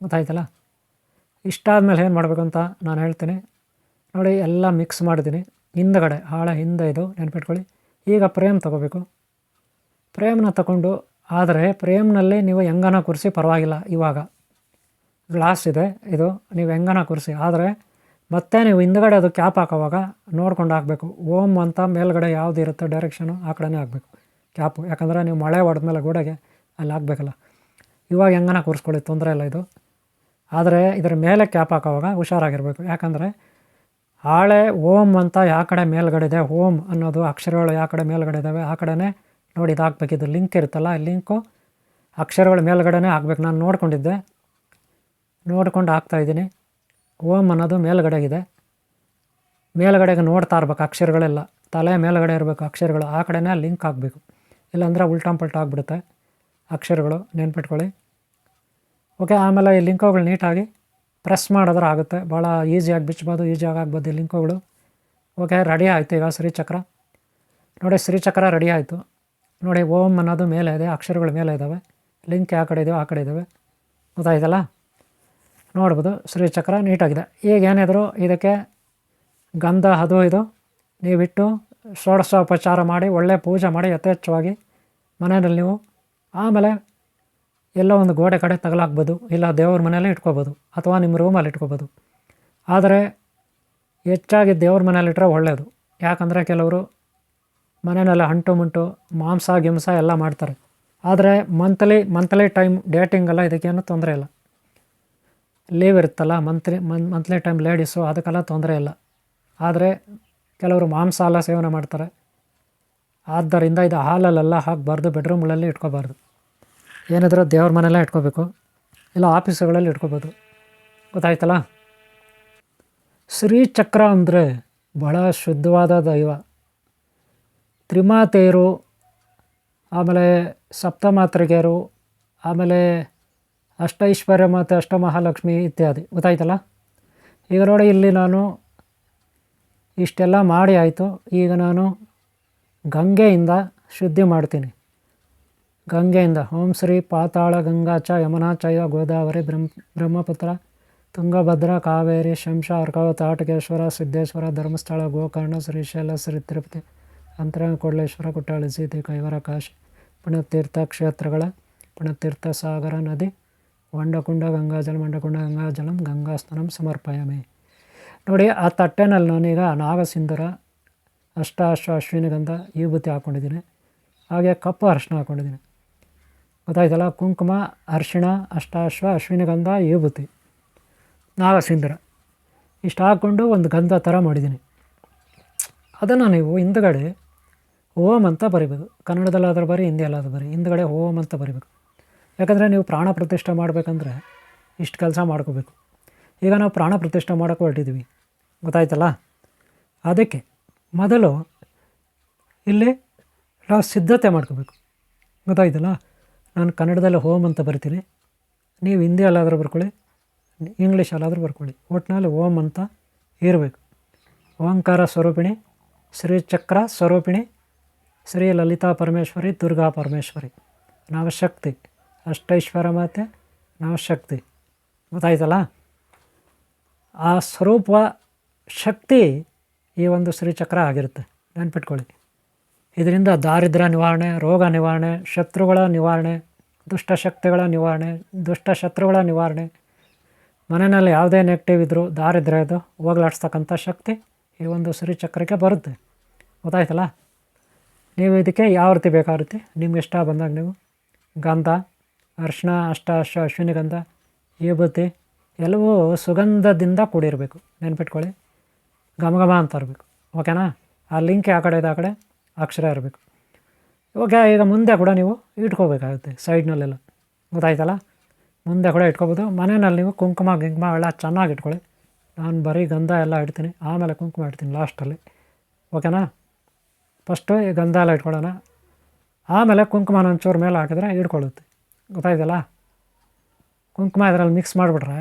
ಗೊತ್ತಾಯ್ತಲ್ಲ? ಇಷ್ಟಾದಮೇಲೆ ಏನು ಮಾಡಬೇಕು ಅಂತ ನಾನು ಹೇಳ್ತೀನಿ ನೋಡಿ. ಎಲ್ಲ ಮಿಕ್ಸ್ ಮಾಡಿದ್ದೀನಿ. ಹಿಂದಗಡೆ ಹಾಳೆ ಹಿಂದೆ ಇದು, ನೆನ್ಪಿಟ್ಕೊಳ್ಳಿ. ಈಗ ಫ್ರೇಮ್ ತೊಗೋಬೇಕು. ಫ್ರೇಮ್ನ ತಗೊಂಡು, ಆದರೆ ಫ್ರೇಮ್ನಲ್ಲಿ ನೀವು ಹೆಂಗನ ಕೂರಿಸಿ ಪರವಾಗಿಲ್ಲ. ಇವಾಗ ಗ್ಲಾಸ್ ಇದೆ, ಇದು ನೀವು ಹೆಂಗನ ಕೂರಿಸಿ. ಆದರೆ ಮತ್ತೆ ನೀವು ಹಿಂದಗಡೆ ಅದು ಕ್ಯಾಪ್ ಹಾಕೋವಾಗ ನೋಡ್ಕೊಂಡು ಹಾಕಬೇಕು. ಓಮ್ ಅಂತ ಮೇಲ್ಗಡೆ ಯಾವುದು ಇರುತ್ತೆ ಡೈರೆಕ್ಷನು ಆ ಕಡೆನೇ ಹಾಕಬೇಕು ಕ್ಯಾಪು. ಯಾಕಂದರೆ ನೀವು ಮಳೆ ಹೊಡೆದ್ಮೇಲೆ ಗೋಡೆಗೆ ಅಲ್ಲಿ ಹಾಕಬೇಕಲ್ಲ. ಇವಾಗ ಹೆಂಗನ ಕೂರಿಸ್ಕೊಳ್ಳಿ, ತೊಂದರೆ ಇಲ್ಲ ಇದು. ಆದರೆ ಇದರ ಮೇಲೆ ಕ್ಯಾಪ್ ಹಾಕೋವಾಗ ಹುಷಾರಾಗಿರಬೇಕು. ಯಾಕಂದರೆ ಹಾಳೆ ಓಮ್ ಅಂತ ಯಾವ ಕಡೆ ಮೇಲ್ಗಡೆ ಇದೆ, ಓಮ್ ಅನ್ನೋದು ಅಕ್ಷರಗಳು ಯಾವ ಕಡೆ ಮೇಲ್ಗಡೆ ಇದ್ದಾವೆ ಆ ಕಡೆನೇ ನೋಡಿ ಇದು ಹಾಕ್ಬೇಕು. ಇದು ಲಿಂಕ್ ಇರುತ್ತಲ್ಲ, ಈ ಲಿಂಕು ಅಕ್ಷರಗಳು ಮೇಲ್ಗಡೆನೇ ಹಾಕ್ಬೇಕು. ನಾನು ನೋಡ್ಕೊಂಡು ಹಾಕ್ತಾಯಿದ್ದೀನಿ. ಓಮ್ ಅನ್ನೋದು ಮೇಲ್ಗಡೆಗಿದೆ, ಮೇಲ್ಗಡೆಗೆ ನೋಡ್ತಾ ಇರ್ಬೇಕು ಅಕ್ಷರಗಳೆಲ್ಲ. ತಲೆ ಮೇಲ್ಗಡೆ ಇರಬೇಕು ಅಕ್ಷರಗಳು, ಆ ಕಡೆನೇ ಲಿಂಕ್ ಹಾಕಬೇಕು. ಇಲ್ಲಾಂದರೆ ಉಲ್ಟಂಪಲ್ಟ ಆಗಿಬಿಡುತ್ತೆ ಅಕ್ಷರಗಳು. ನೆನ್ಪಿಟ್ಕೊಳ್ಳಿ. ಓಕೆ. ಆಮೇಲೆ ಈ ಲಿಂಕೋಗಳು ನೀಟಾಗಿ ಪ್ರೆಸ್ ಮಾಡಿದ್ರೆ ಆಗುತ್ತೆ. ಭಾಳ ಈಸಿಯಾಗಿ ಬಿಚ್ಬೋದು, ಈಸಿಯಾಗಿ ಆಗ್ಬೋದು ಈ ಲಿಂಕೋಗಳು. ಓಕೆ, ರೆಡಿ ಆಯಿತು ಈಗ ಶ್ರೀಚಕ್ರ. ನೋಡಿ ಶ್ರೀಚಕ್ರ ರೆಡಿ ಆಯಿತು. ನೋಡಿ ಓಂ ಅನ್ನೋದು ಮೇಲೆ ಇದೆ, ಅಕ್ಷರಗಳು ಮೇಲೆ ಇದ್ದಾವೆ. ಲಿಂಕ್ ಯಾವ ಕಡೆ ಇದೆಯೋ ಆ ಕಡೆ ಇದ್ದಾವೆ. ಗೊತ್ತಾಯ್ತಲ್ಲ, ನೋಡ್ಬೋದು ಶ್ರೀಚಕ್ರ ನೀಟಾಗಿದೆ. ಈಗ ಏನಿದ್ರು ಇದಕ್ಕೆ ಗಂಧ ಅದು ಇದು ನೀವಿಟ್ಟು ಷೋಡಶೋಪಚಾರ ಮಾಡಿ ಒಳ್ಳೆ ಪೂಜೆ ಮಾಡಿ ಯಥೇಚ್ಛವಾಗಿ ಮನೆಯಲ್ಲಿ ನೀವು ಆಮೇಲೆ ಎಲ್ಲೋ ಒಂದು ಗೋಡೆ ಕಡೆ ತಗಲಾಕ್ಬೋದು, ಇಲ್ಲ ದೇವ್ರ ಮನೆಯಲ್ಲೇ ಇಟ್ಕೋಬೋದು, ಅಥವಾ ನಿಮ್ಮ ರೂಮಲ್ಲಿ ಇಟ್ಕೋಬೋದು. ಆದರೆ ಹೆಚ್ಚಾಗಿ ದೇವ್ರ ಮನೇಲಿಟ್ಟರೆ ಒಳ್ಳೆಯದು. ಯಾಕಂದರೆ ಕೆಲವರು ಮನೆಯಲ್ಲ ಅಂಟು ಮುಂಟು ಮಾಂಸ ಗಿಂಸ ಎಲ್ಲ ಮಾಡ್ತಾರೆ. ಆದರೆ ಮಂತ್ಲಿ ಟೈಮ್ ಡೇಟಿಂಗೆಲ್ಲ ಇದಕ್ಕೇನು ತೊಂದರೆ ಇಲ್ಲ. ಲೀವ್ ಇರುತ್ತಲ್ಲ ಮಂತ್ಲಿ ಟೈಮ್ ಲೇಡೀಸು, ಅದಕ್ಕೆಲ್ಲ ತೊಂದರೆ ಇಲ್ಲ. ಆದರೆ ಕೆಲವರು ಮಾಂಸ ಎಲ್ಲ ಸೇವನೆ ಮಾಡ್ತಾರೆ. ಆದ್ದರಿಂದ ಇದು ಹಾಲಲ್ಲೆಲ್ಲ ಹಾಕಬಾರ್ದು, ಬೆಡ್ರೂಮ್ಗಳಲ್ಲಿ ಇಟ್ಕೋಬಾರ್ದು. ಏನಿದ್ರು ದೇವ್ರ ಮನೆಯಲ್ಲೇ ಇಟ್ಕೋಬೇಕು, ಇಲ್ಲ ಆಫೀಸುಗಳಲ್ಲಿ ಇಟ್ಕೋಬೋದು. ಗೊತ್ತಾಯ್ತಲ್ಲ. ಶ್ರೀಚಕ್ರ ಅಂದರೆ ಬಹಳ ಶುದ್ಧವಾದ ದೈವ. ತ್ರಿಮಾತೆಯರು, ಆಮೇಲೆ ಸಪ್ತಮಾತೃಗೆಯರು, ಆಮೇಲೆ ಅಷ್ಟೈಶ್ವರ್ಯ ಮತ್ತು ಅಷ್ಟಮಹಾಲಕ್ಷ್ಮಿ ಇತ್ಯಾದಿ. ಗೊತ್ತಾಯ್ತಲ್ಲ. ಈಗ ನೋಡಿ ಇಲ್ಲಿ ನಾನು ಇಷ್ಟೆಲ್ಲ ಮಾಡಿ ಆಯಿತು. ಈಗ ನಾನು ಗಂಗೆಯಿಂದ ಶುದ್ಧಿ ಮಾಡ್ತೀನಿ. ಗಂಗೆಯಿಂದ ಓಂ ಶ್ರೀ ಪಾತಾಳ ಗಂಗಾ ಚ ಯಮುನಾ ಚೈವ ಗೋದಾವರಿ ಬ್ರಹ್ಮಪುತ್ರ ತುಂಗಭದ್ರಾ ಕಾವೇರಿ ಶಂಶ ಅರ್ಕವ ತಾಟಕೇಶ್ವರ ಸಿದ್ದೇಶ್ವರ ಧರ್ಮಸ್ಥಳ ಗೋಕರ್ಣ ಶ್ರೀಶೈಲ ಶ್ರೀ ತಿರುಪತಿ ಅಂತರಂಗ ಕೋಡ್ಲೇಶ್ವರ ಕುಟ್ಟಾಳಿ ಸೀತೆ ಕೈವರ ಕಾಶಿ ಪುಣ್ಯತೀರ್ಥ ಕ್ಷೇತ್ರಗಳ ಪುಣ್ಯತೀರ್ಥ ಸಾಗರ ನದಿ ವಂಡಕುಂಡ ಗಂಗಾಜಲ ಮಂಡಕುಂಡ ಗಂಗಾಜಲಂ ಗಂಗಾಸ್ನಾನಂ ಸಮರ್ಪಯಾಮಿ. ನೋಡಿ ಆ ತಟ್ಟೆನಲ್ಲಿ ನಾನೀಗ ನಾಗಸಿಂಧೂರ ಅಶ್ವಿನಿ ಗಂಧ ವಿಭೂತಿ ಹಾಕ್ಕೊಂಡಿದ್ದೀನಿ. ಹಾಗೆ ಕಪ್ಪು ಅರಿಶಿಣ ಹಾಕ್ಕೊಂಡಿದ್ದೀನಿ. ಗೊತ್ತಾಯ್ತಲ್ಲ. ಕುಂಕುಮ, ಅರಿಶಿಣ, ಅಶ್ವಿನಿ ಗಂಧ, ವಿಭೂತಿ, ನಾಗಸಿಂಧೂರ ಇಷ್ಟು ಹಾಕ್ಕೊಂಡು ಒಂದು ಗಂಧ ಥರ ಮಾಡಿದ್ದೀನಿ. ಅದನ್ನು ನೀವು ಹಿಂದ್ಗಡೆ ಓಂ ಅಂತ ಬರಿಬೇಕು. ಕನ್ನಡದಲ್ಲಾದರೂ ಬರೀ, ಹಿಂದಿಯಲ್ಲಾದರೂ ಬರೀ, ಹಿಂದ್ಗಡೆ ಓಂ ಅಂತ ಬರಿಬೇಕು. ಯಾಕಂದರೆ ನೀವು ಪ್ರಾಣ ಪ್ರತಿಷ್ಠೆ ಮಾಡಬೇಕಂದ್ರೆ ಇಷ್ಟು ಕೆಲಸ ಮಾಡ್ಕೋಬೇಕು. ಈಗ ನಾವು ಪ್ರಾಣ ಪ್ರತಿಷ್ಠೆ ಮಾಡೋಕ್ಕೆ ಹೊರಟಿದ್ದೀವಿ. ಗೊತ್ತಾಯ್ತಲ್ಲ. ಅದಕ್ಕೆ ಮೊದಲು ಇಲ್ಲಿ ನಾವು ಸಿದ್ಧತೆ ಮಾಡ್ಕೋಬೇಕು. ಗೊತ್ತಾಯ್ತಲ್ಲ. ನಾನು ಕನ್ನಡದಲ್ಲಿ ಓಂ ಅಂತ ಬರ್ತೀನಿ, ನೀವು ಹಿಂದಿಯಲ್ಲಾದರೂ ಬರ್ಕೊಳ್ಳಿ, ಇಂಗ್ಲೀಷಲ್ಲಾದರೂ ಬರ್ಕೊಳ್ಳಿ. ಒಟ್ಟಿನಲ್ಲಿ ಓಂ ಅಂತ ಇರಬೇಕು. ಓಂಕಾರ ಸ್ವರೂಪಿಣಿ, ಶ್ರೀಚಕ್ರ ಸ್ವರೂಪಿಣಿ, ಶ್ರೀ ಲಲಿತಾ ಪರಮೇಶ್ವರಿ, ದುರ್ಗಾ ಪರಮೇಶ್ವರಿ, ನವಶಕ್ತಿ, ಅಷ್ಟೈಶ್ವರ ಮಾತೆ, ನವಶಕ್ತಿ. ಗೊತ್ತಾಯ್ತಲ್ಲ. ಆ ಸ್ವರೂಪ ಶಕ್ತಿ ಈ ಒಂದು ಶ್ರೀಚಕ್ರ ಆಗಿರುತ್ತೆ. ನೆನ್ಪಿಟ್ಕೊಳ್ಳಿ. ಇದರಿಂದ ದಾರಿದ್ರ್ಯ ನಿವಾರಣೆ, ರೋಗ ನಿವಾರಣೆ, ಶತ್ರುಗಳ ನಿವಾರಣೆ, ದುಷ್ಟಶಕ್ತಿಗಳ ನಿವಾರಣೆ, ದುಷ್ಟಶತ್ರುಗಳ ನಿವಾರಣೆ, ಮನೆಯಲ್ಲಿ ಯಾವುದೇ ನೆಗೆಟಿವ್ ಇದ್ದರೂ ದಾರಿದ್ರ್ಯದು ಹೋಗ್ಲಾಡಿಸ್ತಕ್ಕಂಥ ಶಕ್ತಿ ಈ ಒಂದು ಶ್ರೀಚಕ್ರಕ್ಕೆ ಬರುತ್ತೆ. ಗೊತ್ತಾಯ್ತಲ್ಲ. ನೀವು ಇದಕ್ಕೆ ಯಾವ ರೀತಿ ಬೇಕಾ ರೀತಿ ನಿಮ್ಗೆ ಇಷ್ಟ ಬಂದಾಗ ನೀವು ಗಂಧ, ಅರಿಶಿಣ, ಅಶ್ವಿನಿ ಗಂಧ, ವಿಭೂತಿ ಎಲ್ಲವೂ ಸುಗಂಧದಿಂದ ಕೂಡಿರಬೇಕು. ನೆನ್ಪಿಟ್ಕೊಳ್ಳಿ. ಘಮ ಅಂತ ಇರಬೇಕು. ಓಕೆನಾ. ಆ ಲಿಂಕ್ ಆ ಕಡೆ ಆ ಕಡೆ ಅಕ್ಷರ ಇರಬೇಕು. ಓಕೆ. ಈಗ ಮುಂದೆ ಕೂಡ ನೀವು ಇಟ್ಕೋಬೇಕಾಗುತ್ತೆ ಸೈಡ್ನಲ್ಲೆಲ್ಲ. ಗೊತ್ತಾಯ್ತಲ್ಲ. ಮುಂದೆ ಕೂಡ ಇಟ್ಕೋಬೋದು. ಮನೆಯಲ್ಲಿ ನೀವು ಕುಂಕುಮ ಎಲ್ಲ ಚೆನ್ನಾಗಿ ಇಟ್ಕೊಳ್ಳಿ. ನಾನು ಬರೀ ಗಂಧ ಎಲ್ಲ ಇಡ್ತೀನಿ, ಆಮೇಲೆ ಕುಂಕುಮ ಇಡ್ತೀನಿ ಲಾಸ್ಟಲ್ಲಿ. ಓಕೆನಾ. ಫಸ್ಟು ಈ ಗಂಧ ಎಲ್ಲ ಇಟ್ಕೊಳ್ಳೋಣ, ಆಮೇಲೆ ಕುಂಕುಮನ ಒಂಚೂರು ಮೇಲೆ ಹಾಕಿದ್ರೆ ಹಿಡ್ಕೊಳ್ಳುತ್ತೆ. ಗೊತ್ತಾಯ್ತಲ್ಲ. ಕುಂಕುಮ ಇದರಲ್ಲಿ ಮಿಕ್ಸ್ ಮಾಡಿಬಿಟ್ರೆ,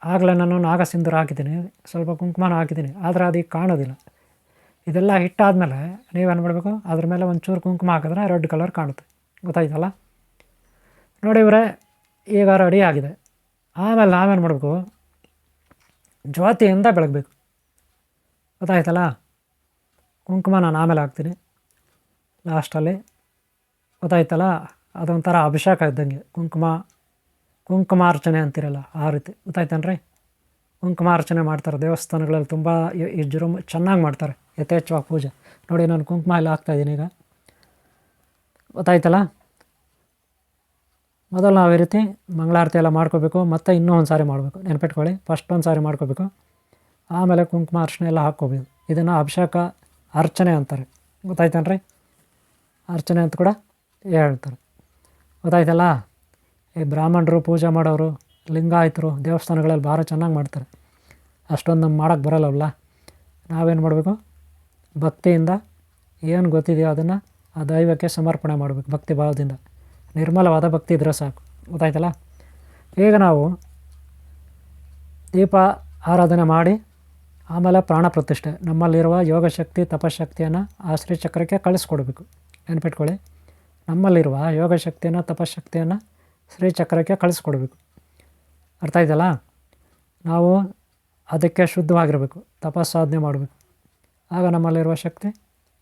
ಆಗಲೇ ನಾನು ನಾಗಸಿಂಧೂರ ಹಾಕಿದ್ದೀನಿ, ಸ್ವಲ್ಪ ಕುಂಕುಮನ ಹಾಕಿದ್ದೀನಿ, ಆದರೆ ಅದೀಗ ಕಾಣೋದಿಲ್ಲ. ಇದೆಲ್ಲ ಹಿಟ್ಟಾದಮೇಲೆ ನೀವೇನು ಮಾಡಬೇಕು, ಅದ್ರ ಮೇಲೆ ಒಂಚೂರು ಕುಂಕುಮ ಹಾಕಿದ್ರೆ ರೆಡ್ ಕಲರ್ ಕಾಣುತ್ತೆ. ಗೊತ್ತಾಯ್ತಲ್ಲ. ನೋಡಿ ಇವರೇ, ಈಗ ರೆಡಿ ಆಗಿದೆ. ಆಮೇಲೆ ನಾವೇನು ಮಾಡಬೇಕು, ಜ್ಯೋತಿಯಿಂದ ಬೆಳಗಬೇಕು. ಗೊತ್ತಾಯ್ತಲ್ಲ. ಕುಂಕುಮ ನಾನು ಆಮೇಲೆ ಹಾಕ್ತೀನಿ ಲಾಸ್ಟಲ್ಲಿ. ಗೊತ್ತಾಯ್ತಲ್ಲ. ಅದೊಂಥರ ಅಭಿಷೇಕ ಇದ್ದಂಗೆ. ಕುಂಕುಮಾರ್ಚನೆ ಅಂತಿರಲ್ಲ, ಆ ರೀತಿ. ಗೊತ್ತಾಯ್ತೇನ್ರಿ. ಕುಂಕುಮಾರ್ಚನೆ ಮಾಡ್ತಾರೆ ದೇವಸ್ಥಾನಗಳಲ್ಲಿ, ತುಂಬ ಚೆನ್ನಾಗಿ ಮಾಡ್ತಾರೆ, ಯಥೇಚ್ಛವಾಗಿ ಪೂಜೆ. ನೋಡಿ ನಾನು ಕುಂಕುಮ ಎಲ್ಲ ಹಾಕ್ತಾಯಿದ್ದೀನಿ ಈಗ. ಗೊತ್ತಾಯ್ತಲ್ಲ. ಮೊದಲು ನಾವು ಈ ರೀತಿ ಮಂಗಳಾರತಿ ಎಲ್ಲ ಮಾಡ್ಕೋಬೇಕು, ಮತ್ತು ಇನ್ನೂ ಒಂದು ಸಾರಿ ಮಾಡಬೇಕು. ನೆನ್ಪಿಟ್ಕೊಳ್ಳಿ. ಫಸ್ಟ್ ಒಂದು ಸಾರಿ ಮಾಡ್ಕೋಬೇಕು, ಆಮೇಲೆ ಕುಂಕುಮ ಅರ್ಶಿಣ ಎಲ್ಲ ಹಾಕ್ಕೋಬೇಕು. ಇದನ್ನು ಅಭಿಷೇಕ ಅರ್ಚನೆ ಅಂತಾರೆ. ಗೊತ್ತಾಯ್ತೇನ್ರಿ. ಅರ್ಚನೆ ಅಂತ ಕೂಡ ಹೇಳ್ತಾರೆ. ಗೊತ್ತಾಯ್ತಲ್ಲ. ಈ ಬ್ರಾಹ್ಮಣರು ಪೂಜೆ ಮಾಡೋರು, ಲಿಂಗಾಯತರು ದೇವಸ್ಥಾನಗಳಲ್ಲಿ ಭಾಳ ಚೆನ್ನಾಗಿ ಮಾಡ್ತಾರೆ. ಅಷ್ಟೊಂದು ನಮ್ಗೆ ಮಾಡೋಕ್ಕೆ ಬರೋಲ್ಲವಲ್ಲ. ನಾವೇನು ಮಾಡಬೇಕು, ಭಕ್ತಿಯಿಂದ ಏನು ಗೊತ್ತಿದೆಯೋ ಅದನ್ನು ಆ ದೈವಕ್ಕೆ ಸಮರ್ಪಣೆ ಮಾಡಬೇಕು. ಭಕ್ತಿ ಭಾವದಿಂದ ನಿರ್ಮಲವಾದ ಭಕ್ತಿ ಇದ್ರೆ ಸಾಕು. ಗೊತ್ತಾಯ್ತಲ್ಲ. ಈಗ ನಾವು ದೀಪ ಆರಾಧನೆ ಮಾಡಿ ಆಮೇಲೆ ಪ್ರಾಣ ಪ್ರತಿಷ್ಠೆ ನಮ್ಮಲ್ಲಿರುವ ಯೋಗಶಕ್ತಿ ತಪಶಕ್ತಿಯನ್ನು ಆ ಶ್ರೀಚಕ್ರಕ್ಕೆ ಕಳಿಸ್ಕೊಡ್ಬೇಕು. ನೆನಪಿಟ್ಕೊಳ್ಳಿ, ನಮ್ಮಲ್ಲಿರುವ ಯೋಗಶಕ್ತಿಯನ್ನು ತಪಶಕ್ತಿಯನ್ನು ಶ್ರೀಚಕ್ರಕ್ಕೆ ಕಳಿಸ್ಕೊಡ್ಬೇಕು. ಅರ್ಥ ಆಯ್ತಲ್ಲ? ನಾವು ಅದಕ್ಕೆ ಶುದ್ಧವಾಗಿರಬೇಕು, ತಪಸ್ಸಾಧನೆ ಮಾಡಬೇಕು. ಆಗ ನಮ್ಮಲ್ಲಿರುವ ಶಕ್ತಿ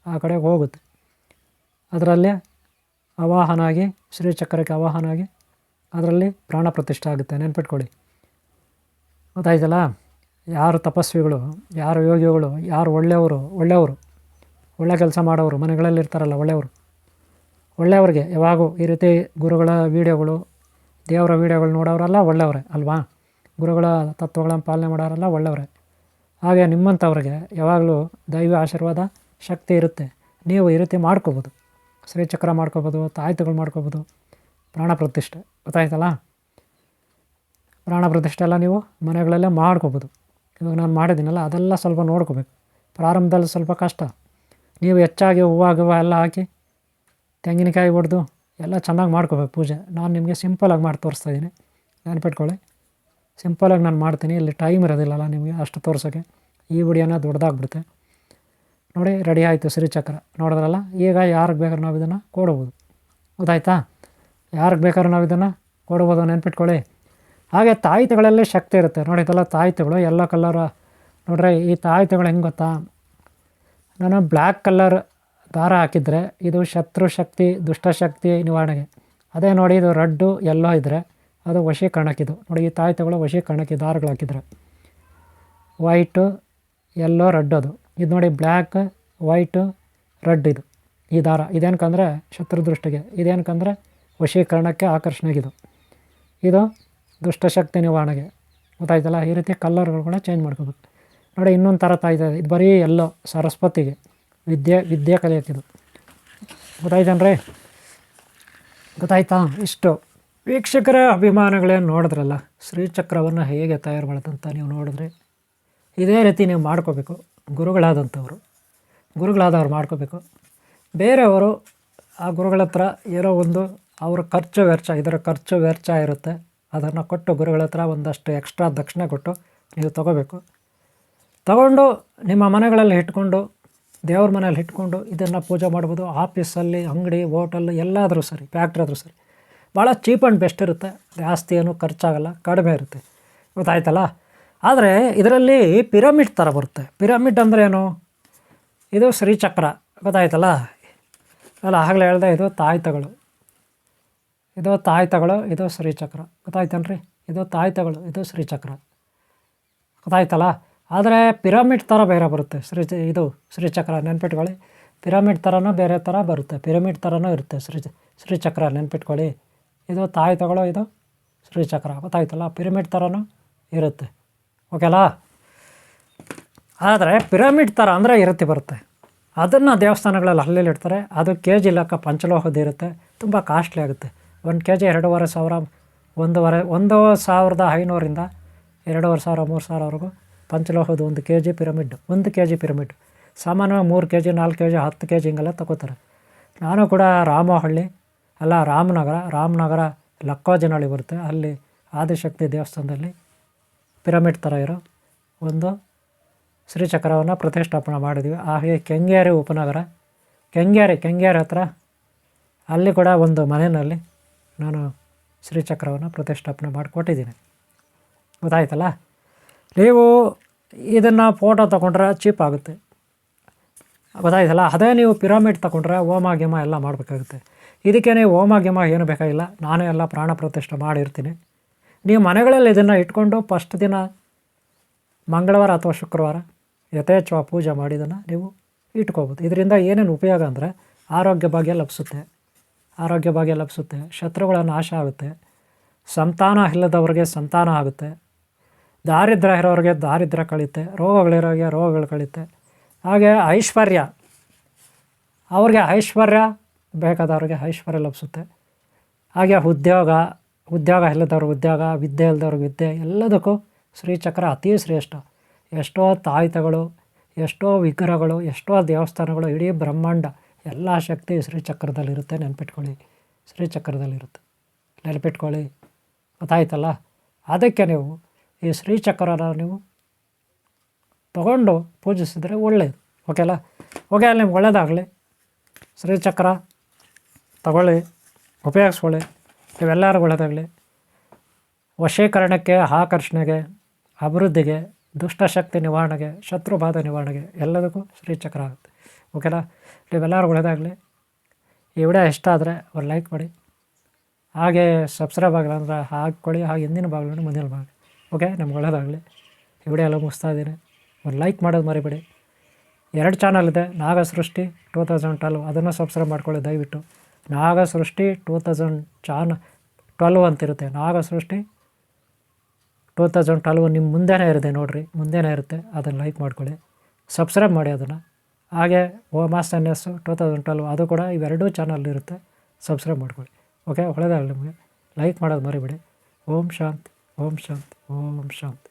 ಆ ಕಡೆಗೆ ಹೋಗುತ್ತೆ. ಅದರಲ್ಲಿ ಆವಾಹನ ಆಗಿ ಶ್ರೀಚಕ್ರಕ್ಕೆ ಆವಾಹನ ಆಗಿ ಅದರಲ್ಲಿ ಪ್ರಾಣ ಪ್ರತಿಷ್ಠೆ ಆಗುತ್ತೆ. ನೆನ್ಪಿಟ್ಕೊಳ್ಳಿ, ಗೊತ್ತಾಯ್ತಲ್ಲ? ಯಾರು ತಪಸ್ವಿಗಳು, ಯಾರು ಯೋಗಿಗಳು, ಯಾರು ಒಳ್ಳೆಯವರು ಒಳ್ಳೆ ಕೆಲಸ ಮಾಡೋರು ಮನೆಗಳಲ್ಲಿ ಇರ್ತಾರಲ್ಲ, ಒಳ್ಳೆಯವ್ರಿಗೆ ಯಾವಾಗೂ ಈ ರೀತಿ ಗುರುಗಳ ವೀಡಿಯೋಗಳು, ದೇವರ ವೀಡಿಯೋಗಳು ನೋಡೋರೆಲ್ಲ ಒಳ್ಳೆಯವರೇ ಅಲ್ವಾ? ಗುರುಗಳ ತತ್ವಗಳನ್ನು ಪಾಲನೆ ಮಾಡೋರೆಲ್ಲ ಒಳ್ಳೆಯವರೇ. ಹಾಗೆ ನಿಮ್ಮಂಥವ್ರಿಗೆ ಯಾವಾಗಲೂ ದೈವ ಆಶೀರ್ವಾದ ಶಕ್ತಿ ಇರುತ್ತೆ. ನೀವು ಈ ರೀತಿ ಮಾಡ್ಕೋಬೋದು, ಶ್ರೀಚಕ್ರ ಮಾಡ್ಕೋಬೋದು, ತಾಯ್ತುಗಳು ಮಾಡ್ಕೋಬೋದು, ಪ್ರಾಣ ಪ್ರತಿಷ್ಠೆ. ಗೊತ್ತಾಯ್ತಲ್ಲ? ಪ್ರಾಣ ಪ್ರತಿಷ್ಠೆ ಎಲ್ಲ ನೀವು ಮನೆಗಳಲ್ಲೇ ಮಾಡ್ಕೋಬೋದು. ಇವಾಗ ನಾನು ಮಾಡಿದ್ದೀನಲ್ಲ, ಅದೆಲ್ಲ ಸ್ವಲ್ಪ ನೋಡ್ಕೋಬೇಕು. ಪ್ರಾರಂಭದಲ್ಲಿ ಸ್ವಲ್ಪ ಕಷ್ಟ. ನೀವು ಹೆಚ್ಚಾಗಿ ಹೂವು ಎಲ್ಲ ಹಾಕಿ ತೆಂಗಿನಕಾಯಿ ಹೊಡೆದು ಎಲ್ಲ ಚೆನ್ನಾಗಿ ಮಾಡ್ಕೋಬೇಕು ಪೂಜೆ. ನಾನು ನಿಮಗೆ ಸಿಂಪಲಾಗಿ ಮಾಡಿ ತೋರಿಸ್ತಾಯಿದ್ದೀನಿ, ನೆನಪಿಟ್ಕೊಳ್ಳಿ. ಸಿಂಪಲಾಗಿ ನಾನು ಮಾಡ್ತೀನಿ, ಇಲ್ಲಿ ಟೈಮ್ ಇರೋದಿಲ್ಲಲ್ಲ ನಿಮಗೆ ಅಷ್ಟು ತೋರ್ಸೋಕ್ಕೆ. ಈ ವಿಡಿಯೋನ ದೊಡ್ಡದಾಗ್ಬಿಡುತ್ತೆ. ನೋಡಿ, ರೆಡಿ ಆಯಿತು ಶ್ರೀಚಕ್ರ, ನೋಡಿದ್ರಲ್ಲ? ಈಗ ಯಾರಿಗೆ ಬೇಕಾದ್ರೂ ನಾವು ಇದನ್ನು ಕೊಡ್ಬೋದು. ಗೊತ್ತಾಯ್ತಾ? ಯಾರಿಗೆ ಬೇಕಾದ್ರೂ ನಾವು ಇದನ್ನು ಕೊಡ್ಬೋದು, ನೆನ್ಪಿಟ್ಕೊಳ್ಳಿ. ಹಾಗೆ ತಾಯ್ತುಗಳಲ್ಲಿ ಶಕ್ತಿ ಇರುತ್ತೆ. ನೋಡಿದಲ್ಲ, ತಾಯ್ತುಗಳು ಎಲ್ಲೋ ಕಲರ್. ನೋಡ್ರಿ, ಈ ತಾಯ್ತುಗಳು ಹೆಂಗೆ ಗೊತ್ತಾ? ನಾನು ಬ್ಲ್ಯಾಕ್ ಕಲರ್ ದಾರ ಹಾಕಿದರೆ ಇದು ಶತ್ರು ಶಕ್ತಿ, ದುಷ್ಟಶಕ್ತಿ ನಿವಾರಣೆಗೆ. ಅದೇ ನೋಡಿ, ಇದು ರೆಡ್ಡು ಎಲ್ಲೋ ಇದ್ದರೆ ಅದು ವಶೀಕರಣಕ್ಕಿದು. ನೋಡಿ, ಈ ತಾಯ್ತುಗಳು ವಶೀಕರಣಕ್ಕೆ ದಾರಗಳು ಹಾಕಿದರೆ ವೈಟು ಎಲ್ಲೋ ರೆಡ್. ಇದು ನೋಡಿ, ಬ್ಲ್ಯಾಕ್ ವೈಟು ರೆಡ್. ಈ ದಾರ ಇದೇನಕ್ಕಂದರೆ ಶತ್ರು ದೃಷ್ಟಿಗೆ, ಇದೇನಕ್ಕಂದರೆ ವಶೀಕರಣಕ್ಕೆ, ಆಕರ್ಷಣೆಗಿದು. ಇದು ದುಷ್ಟಶಕ್ತಿ ನಿವಾರಣೆಗೆ. ಗೊತ್ತಾಯ್ತಲ್ಲ? ಈ ರೀತಿ ಕಲರ್ಗಳು ಕೂಡ ಚೇಂಜ್ ಮಾಡ್ಕೋಬೇಕು. ನೋಡಿ, ಇನ್ನೊಂದು ಥರ ತಾಯ್ತದೆ. ಇದು ಬರೀ ಎಲ್ಲೋ ಸರಸ್ವತಿಗೆ, ವಿದ್ಯೆ ಕಲಿಯೋಕ್ಕಿದು. ಗೊತ್ತಾಯ್ತೇನ್ರಿ? ಗೊತ್ತಾಯ್ತಾ? ಇಷ್ಟು ವೀಕ್ಷಕರ ಅಭಿಮಾನಗಳೇನು ನೋಡಿದ್ರಲ್ಲ, ಶ್ರೀಚಕ್ರವನ್ನು ಹೇಗೆ ತಯಾರು ಮಾಡೋದಂತ ನೀವು ನೋಡಿದ್ರೆ ಇದೇ ರೀತಿ ನೀವು ಮಾಡ್ಕೋಬೇಕು. ಗುರುಗಳಾದವ್ರು ಮಾಡ್ಕೋಬೇಕು. ಬೇರೆಯವರು ಆ ಗುರುಗಳ ಹತ್ರ ಏನೋ ಒಂದು ಅವ್ರ ಖರ್ಚು ವೆಚ್ಚ, ಇದರ ಖರ್ಚು ವೆಚ್ಚ ಇರುತ್ತೆ, ಅದನ್ನು ಕೊಟ್ಟು ಗುರುಗಳ ಹತ್ರ ಒಂದಷ್ಟು ಎಕ್ಸ್ಟ್ರಾ ದಕ್ಷಿಣೆ ಕೊಟ್ಟು ನೀವು ತೊಗೋಬೇಕು. ತಗೊಂಡು ನಿಮ್ಮ ಮನೆಗಳಲ್ಲಿ ಇಟ್ಕೊಂಡು, ದೇವ್ರ ಮನೇಲಿ ಇಟ್ಕೊಂಡು ಇದನ್ನು ಪೂಜೆ ಮಾಡ್ಬೋದು. ಆಫೀಸಲ್ಲಿ, ಅಂಗಡಿ, ಹೋಟೆಲ್ ಎಲ್ಲಾದರೂ ಸರಿ, ಫ್ಯಾಕ್ಟ್ರಿ ಆದರೂ ಸರಿ, ಭಾಳ ಚೀಪ್ ಆ್ಯಂಡ್ ಬೆಸ್ಟ್ ಇರುತ್ತೆ. ಜಾಸ್ತಿ ಏನೂ ಖರ್ಚಾಗಲ್ಲ, ಕಡಿಮೆ ಇರುತ್ತೆ. ಗೊತ್ತಾಯ್ತಲ್ಲ? ಆದರೆ ಇದರಲ್ಲಿ ಪಿರಮಿಡ್ ಥರ ಬರುತ್ತೆ. ಪಿರಮಿಡ್ ಅಂದರೆ ಏನು? ಇದು ಶ್ರೀಚಕ್ರ. ಗೊತ್ತಾಯ್ತಲ್ಲ? ಅಲ್ಲ, ಆಗಲೇ ಹೇಳ್ದೆ, ಇದು ತಾಯ್ತಗಳು, ಇದು ಶ್ರೀಚಕ್ರ. ಗೊತ್ತಾಯ್ತೇನ್ರಿ? ಇದು ತಾಯ್ತಗಳು, ಇದು ಶ್ರೀಚಕ್ರ. ಗೊತ್ತಾಯ್ತಲ್ಲ? ಆದರೆ ಪಿರಮಿಡ್ ಥರ ಬೇರೆ ಬರುತ್ತೆ ಇದು ಶ್ರೀಚಕ್ರ. ನೆನ್ಪಿಟ್ಕೊಳ್ಳಿ, ಪಿರಮಿಡ್ ಥರನೂ ಬೇರೆ ಥರ ಬರುತ್ತೆ, ಪಿರಮಿಡ್ ಥರನೂ ಇರುತ್ತೆ ಶ್ರೀಚಕ್ರ. ನೆನ್ಪಿಟ್ಕೊಳ್ಳಿ, ಇದು ತಾಯ್ತಗಳು, ಇದು ಶ್ರೀಚಕ್ರ. ಗೊತ್ತಾಯ್ತಲ್ಲ? ಪಿರಮಿಡ್ ಥರನೂ ಇರುತ್ತೆ. ಓಕೆಲಾ? ಆದರೆ ಪಿರಮಿಡ್ ಥರ ಅಂದರೆ ಈ ರೀತಿ ಬರುತ್ತೆ. ಅದನ್ನು ದೇವಸ್ಥಾನಗಳಲ್ಲಿ ಹಳ್ಳಿಲಿ ಇಡ್ತಾರೆ. ಅದು ಕೆ ಜಿ ಲೆಕ್ಕ ಪಂಚಲೋಹದ್ದು ಇರುತ್ತೆ. ತುಂಬ ಕಾಸ್ಟ್ಲಿ ಆಗುತ್ತೆ. 1 kg 2,500, 1,500ರಿಂದ 2,500, 3,000ವರೆಗೂ ಪಂಚಲೋಹದ್ದು 1 kg pyramid. 1 kg pyramid ಸಾಮಾನ್ಯವಾಗಿ 3 kg, 4 kg, 10 kg ಹಿಂಗೆಲ್ಲ ತಗೋತಾರೆ. ನಾನು ಕೂಡ ರಾಮನಗರ ಲಕ್ಕೋಜನಹಳ್ಳಿ ಬರುತ್ತೆ, ಅಲ್ಲಿ ಆದಿಶಕ್ತಿ ದೇವಸ್ಥಾನದಲ್ಲಿ ಪಿರಮಿಡ್ ಥರ ಇರೋ ಒಂದು ಶ್ರೀಚಕ್ರವನ್ನು ಪ್ರತಿಷ್ಠಾಪನೆ ಮಾಡಿದ್ವಿ. ಹಾಗೆ ಕೆಂಗೇರಿ ಉಪನಗರ, ಕೆಂಗೇರಿ ಹತ್ರ ಅಲ್ಲಿ ಕೂಡ ಒಂದು ಮನೆಯಲ್ಲಿ ನಾನು ಶ್ರೀಚಕ್ರವನ್ನು ಪ್ರತಿಷ್ಠಾಪನೆ ಮಾಡಿಕೊಟ್ಟಿದ್ದೀನಿ. ಗೊತ್ತಾಯ್ತಲ್ಲ? ನೀವು ಇದನ್ನು ಫೋಟೋ ತೊಗೊಂಡ್ರೆ ಚೀಪ್ ಆಗುತ್ತೆ. ಗೊತ್ತಾಯ್ತಲ್ಲ? ಅದೇ ನೀವು ಪಿರಮಿಡ್ ತೊಗೊಂಡ್ರೆ ಹೋಮ ಗಿಮ ಎಲ್ಲ ಮಾಡಬೇಕಾಗುತ್ತೆ. ಇದಕ್ಕೆ ನೀವು ಹೋಮ ಗಿಮ ಏನು ಬೇಕಾಗಿಲ್ಲ, ನಾನೇ ಎಲ್ಲ ಪ್ರಾಣ ಪ್ರತಿಷ್ಠೆ ಮಾಡಿರ್ತೀನಿ. ನೀವು ಮನೆಗಳಲ್ಲಿ ಇದನ್ನು ಇಟ್ಕೊಂಡು ಫಸ್ಟ್ ದಿನ ಮಂಗಳವಾರ ಅಥವಾ ಶುಕ್ರವಾರ ಯಥೇಚ್ಛವಾಗಿ ಪೂಜೆ ಮಾಡಿದ್ದನ್ನು ನೀವು ಇಟ್ಕೋಬೋದು. ಇದರಿಂದ ಏನೇನು ಉಪಯೋಗ ಅಂದರೆ ಆರೋಗ್ಯ ಭಾಗ್ಯ ಲಭಿಸುತ್ತೆ, ಶತ್ರುಗಳ ನಾಶ ಆಗುತ್ತೆ, ಸಂತಾನ ಇಲ್ಲದವ್ರಿಗೆ ಸಂತಾನ ಆಗುತ್ತೆ, ದಾರಿದ್ರ್ಯ ಇರೋರಿಗೆ ದಾರಿದ್ರ್ಯ ಕಳೀತೆ, ರೋಗಗಳಿರೋರಿಗೆ ರೋಗಗಳು ಕಳೀತೆ. ಹಾಗೆ ಐಶ್ವರ್ಯ ಬೇಕಾದವ್ರಿಗೆ ಐಶ್ವರ್ಯ ಲಭಿಸುತ್ತೆ. ಹಾಗೆ ಉದ್ಯೋಗ ಇಲ್ಲದವ್ರಿಗೆ ಉದ್ಯೋಗ, ವಿದ್ಯೆ ಇಲ್ಲದವ್ರಿಗೆ ವಿದ್ಯೆ, ಎಲ್ಲದಕ್ಕೂ ಶ್ರೀಚಕ್ರ ಅತಿ ಶ್ರೇಷ್ಠ. ಎಷ್ಟೋ ತಾಯ್ತಗಳು, ಎಷ್ಟೋ ವಿಗ್ರಹಗಳು, ಎಷ್ಟೋ ದೇವಸ್ಥಾನಗಳು, ಇಡೀ ಬ್ರಹ್ಮಾಂಡ ಎಲ್ಲ ಶಕ್ತಿ ಶ್ರೀಚಕ್ರದಲ್ಲಿರುತ್ತೆ. ನೆನಪಿಟ್ಕೊಳ್ಳಿ. ಗೊತ್ತಾಯ್ತಲ್ಲ. ಅದಕ್ಕೆ ನೀವು ಈ ಶ್ರೀಚಕ್ರನ ನೀವು ತಗೊಂಡು ಪೂಜಿಸಿದರೆ ಒಳ್ಳೆಯದು. ಓಕೆಲ್ಲ. ಓಕೆ, ಅಲ್ಲಿ ನಿಮ್ಗೆ ಒಳ್ಳೆಯದಾಗಲಿ. ಶ್ರೀಚಕ್ರ ತಗೊಳ್ಳಿ, ಉಪಯೋಗಿಸ್ಕೊಳ್ಳಿ, ನೀವೆಲ್ಲರಿಗೂ ಒಳ್ಳೆಯದಾಗಲಿ. ವಶೀಕರಣಕ್ಕೆ, ಆಕರ್ಷಣೆಗೆ, ಅಭಿವೃದ್ಧಿಗೆ, ದುಷ್ಟಶಕ್ತಿ ನಿವಾರಣೆಗೆ, ಶತ್ರುಬಾಧ ನಿವಾರಣೆಗೆ ಎಲ್ಲದಕ್ಕೂ ಶ್ರೀಚಕ್ರ ಆಗುತ್ತೆ. ಓಕೆನಾ. ನೀವೆಲ್ಲರಿಗೂ ಒಳ್ಳೆಯದಾಗಲಿ. ಈ ವಿಡಿಯೋ ಇಷ್ಟ ಆದರೆ ಒಂದು ಲೈಕ್ ಮಾಡಿ, ಹಾಗೆ ಸಬ್ಸ್ಕ್ರೈಬ್ ಆಗಲ್ಲ ಅಂದರೆ ಹಾಕ್ಕೊಳ್ಳಿ, ಹಾಗೆ ಹಿಂದಿನ ಭಾಗಗಳನ್ನು ಮುಂದಿನ ಭಾಗ. ಓಕೆ, ನಮ್ಗೆ ಒಳ್ಳೆಯದಾಗಲಿ. ಈ ವಿಡಿಯೋ ಎಲ್ಲ ಮುಗಿಸ್ತಾ ಇದ್ದೀನಿ. ಒಂದು ಲೈಕ್ ಮಾಡೋದು ಮರಿಬೇಡಿ. 2 ಚಾನಲ್ ಇದೆ, ನಾಗಸೃಷ್ಟಿ 2012, ಅದನ್ನು ಸಬ್ಸ್ಕ್ರೈಬ್ ಮಾಡ್ಕೊಳ್ಳಿ ದಯವಿಟ್ಟು. ನಾಗಸೃಷ್ಟಿ 2012 ಅಂತಿರುತ್ತೆ. ನಾಗಸೃಷ್ಟಿ 2012 ನಿಮ್ಮ ಮುಂದೆನೇ ಇರುತ್ತೆ ನೋಡಿರಿ, ಮುಂದೆನೇ ಇರುತ್ತೆ. ಅದನ್ನು ಲೈಕ್ ಮಾಡ್ಕೊಳ್ಳಿ, ಸಬ್ಸ್ಕ್ರೈಬ್ ಮಾಡಿ ಅದನ್ನು. ಹಾಗೆ ಮಾಸ್ NS 2012 ಅದು ಕೂಡ ಇವೆರಡೂ ಚಾನಲ್ ಇರುತ್ತೆ, ಸಬ್ಸ್ಕ್ರೈಬ್ ಮಾಡ್ಕೊಳ್ಳಿ. ಓಕೆ, ಒಳ್ಳೆಯದಾಗಲಿ ನಿಮಗೆ. ಲೈಕ್ ಮಾಡೋದು ಮರಿಬೇಡಿ. ಓಂ ಶಾಂತಿ, ಓಂ ಶಾಂತಿ, ಓಂ ಶಾಂತಿ.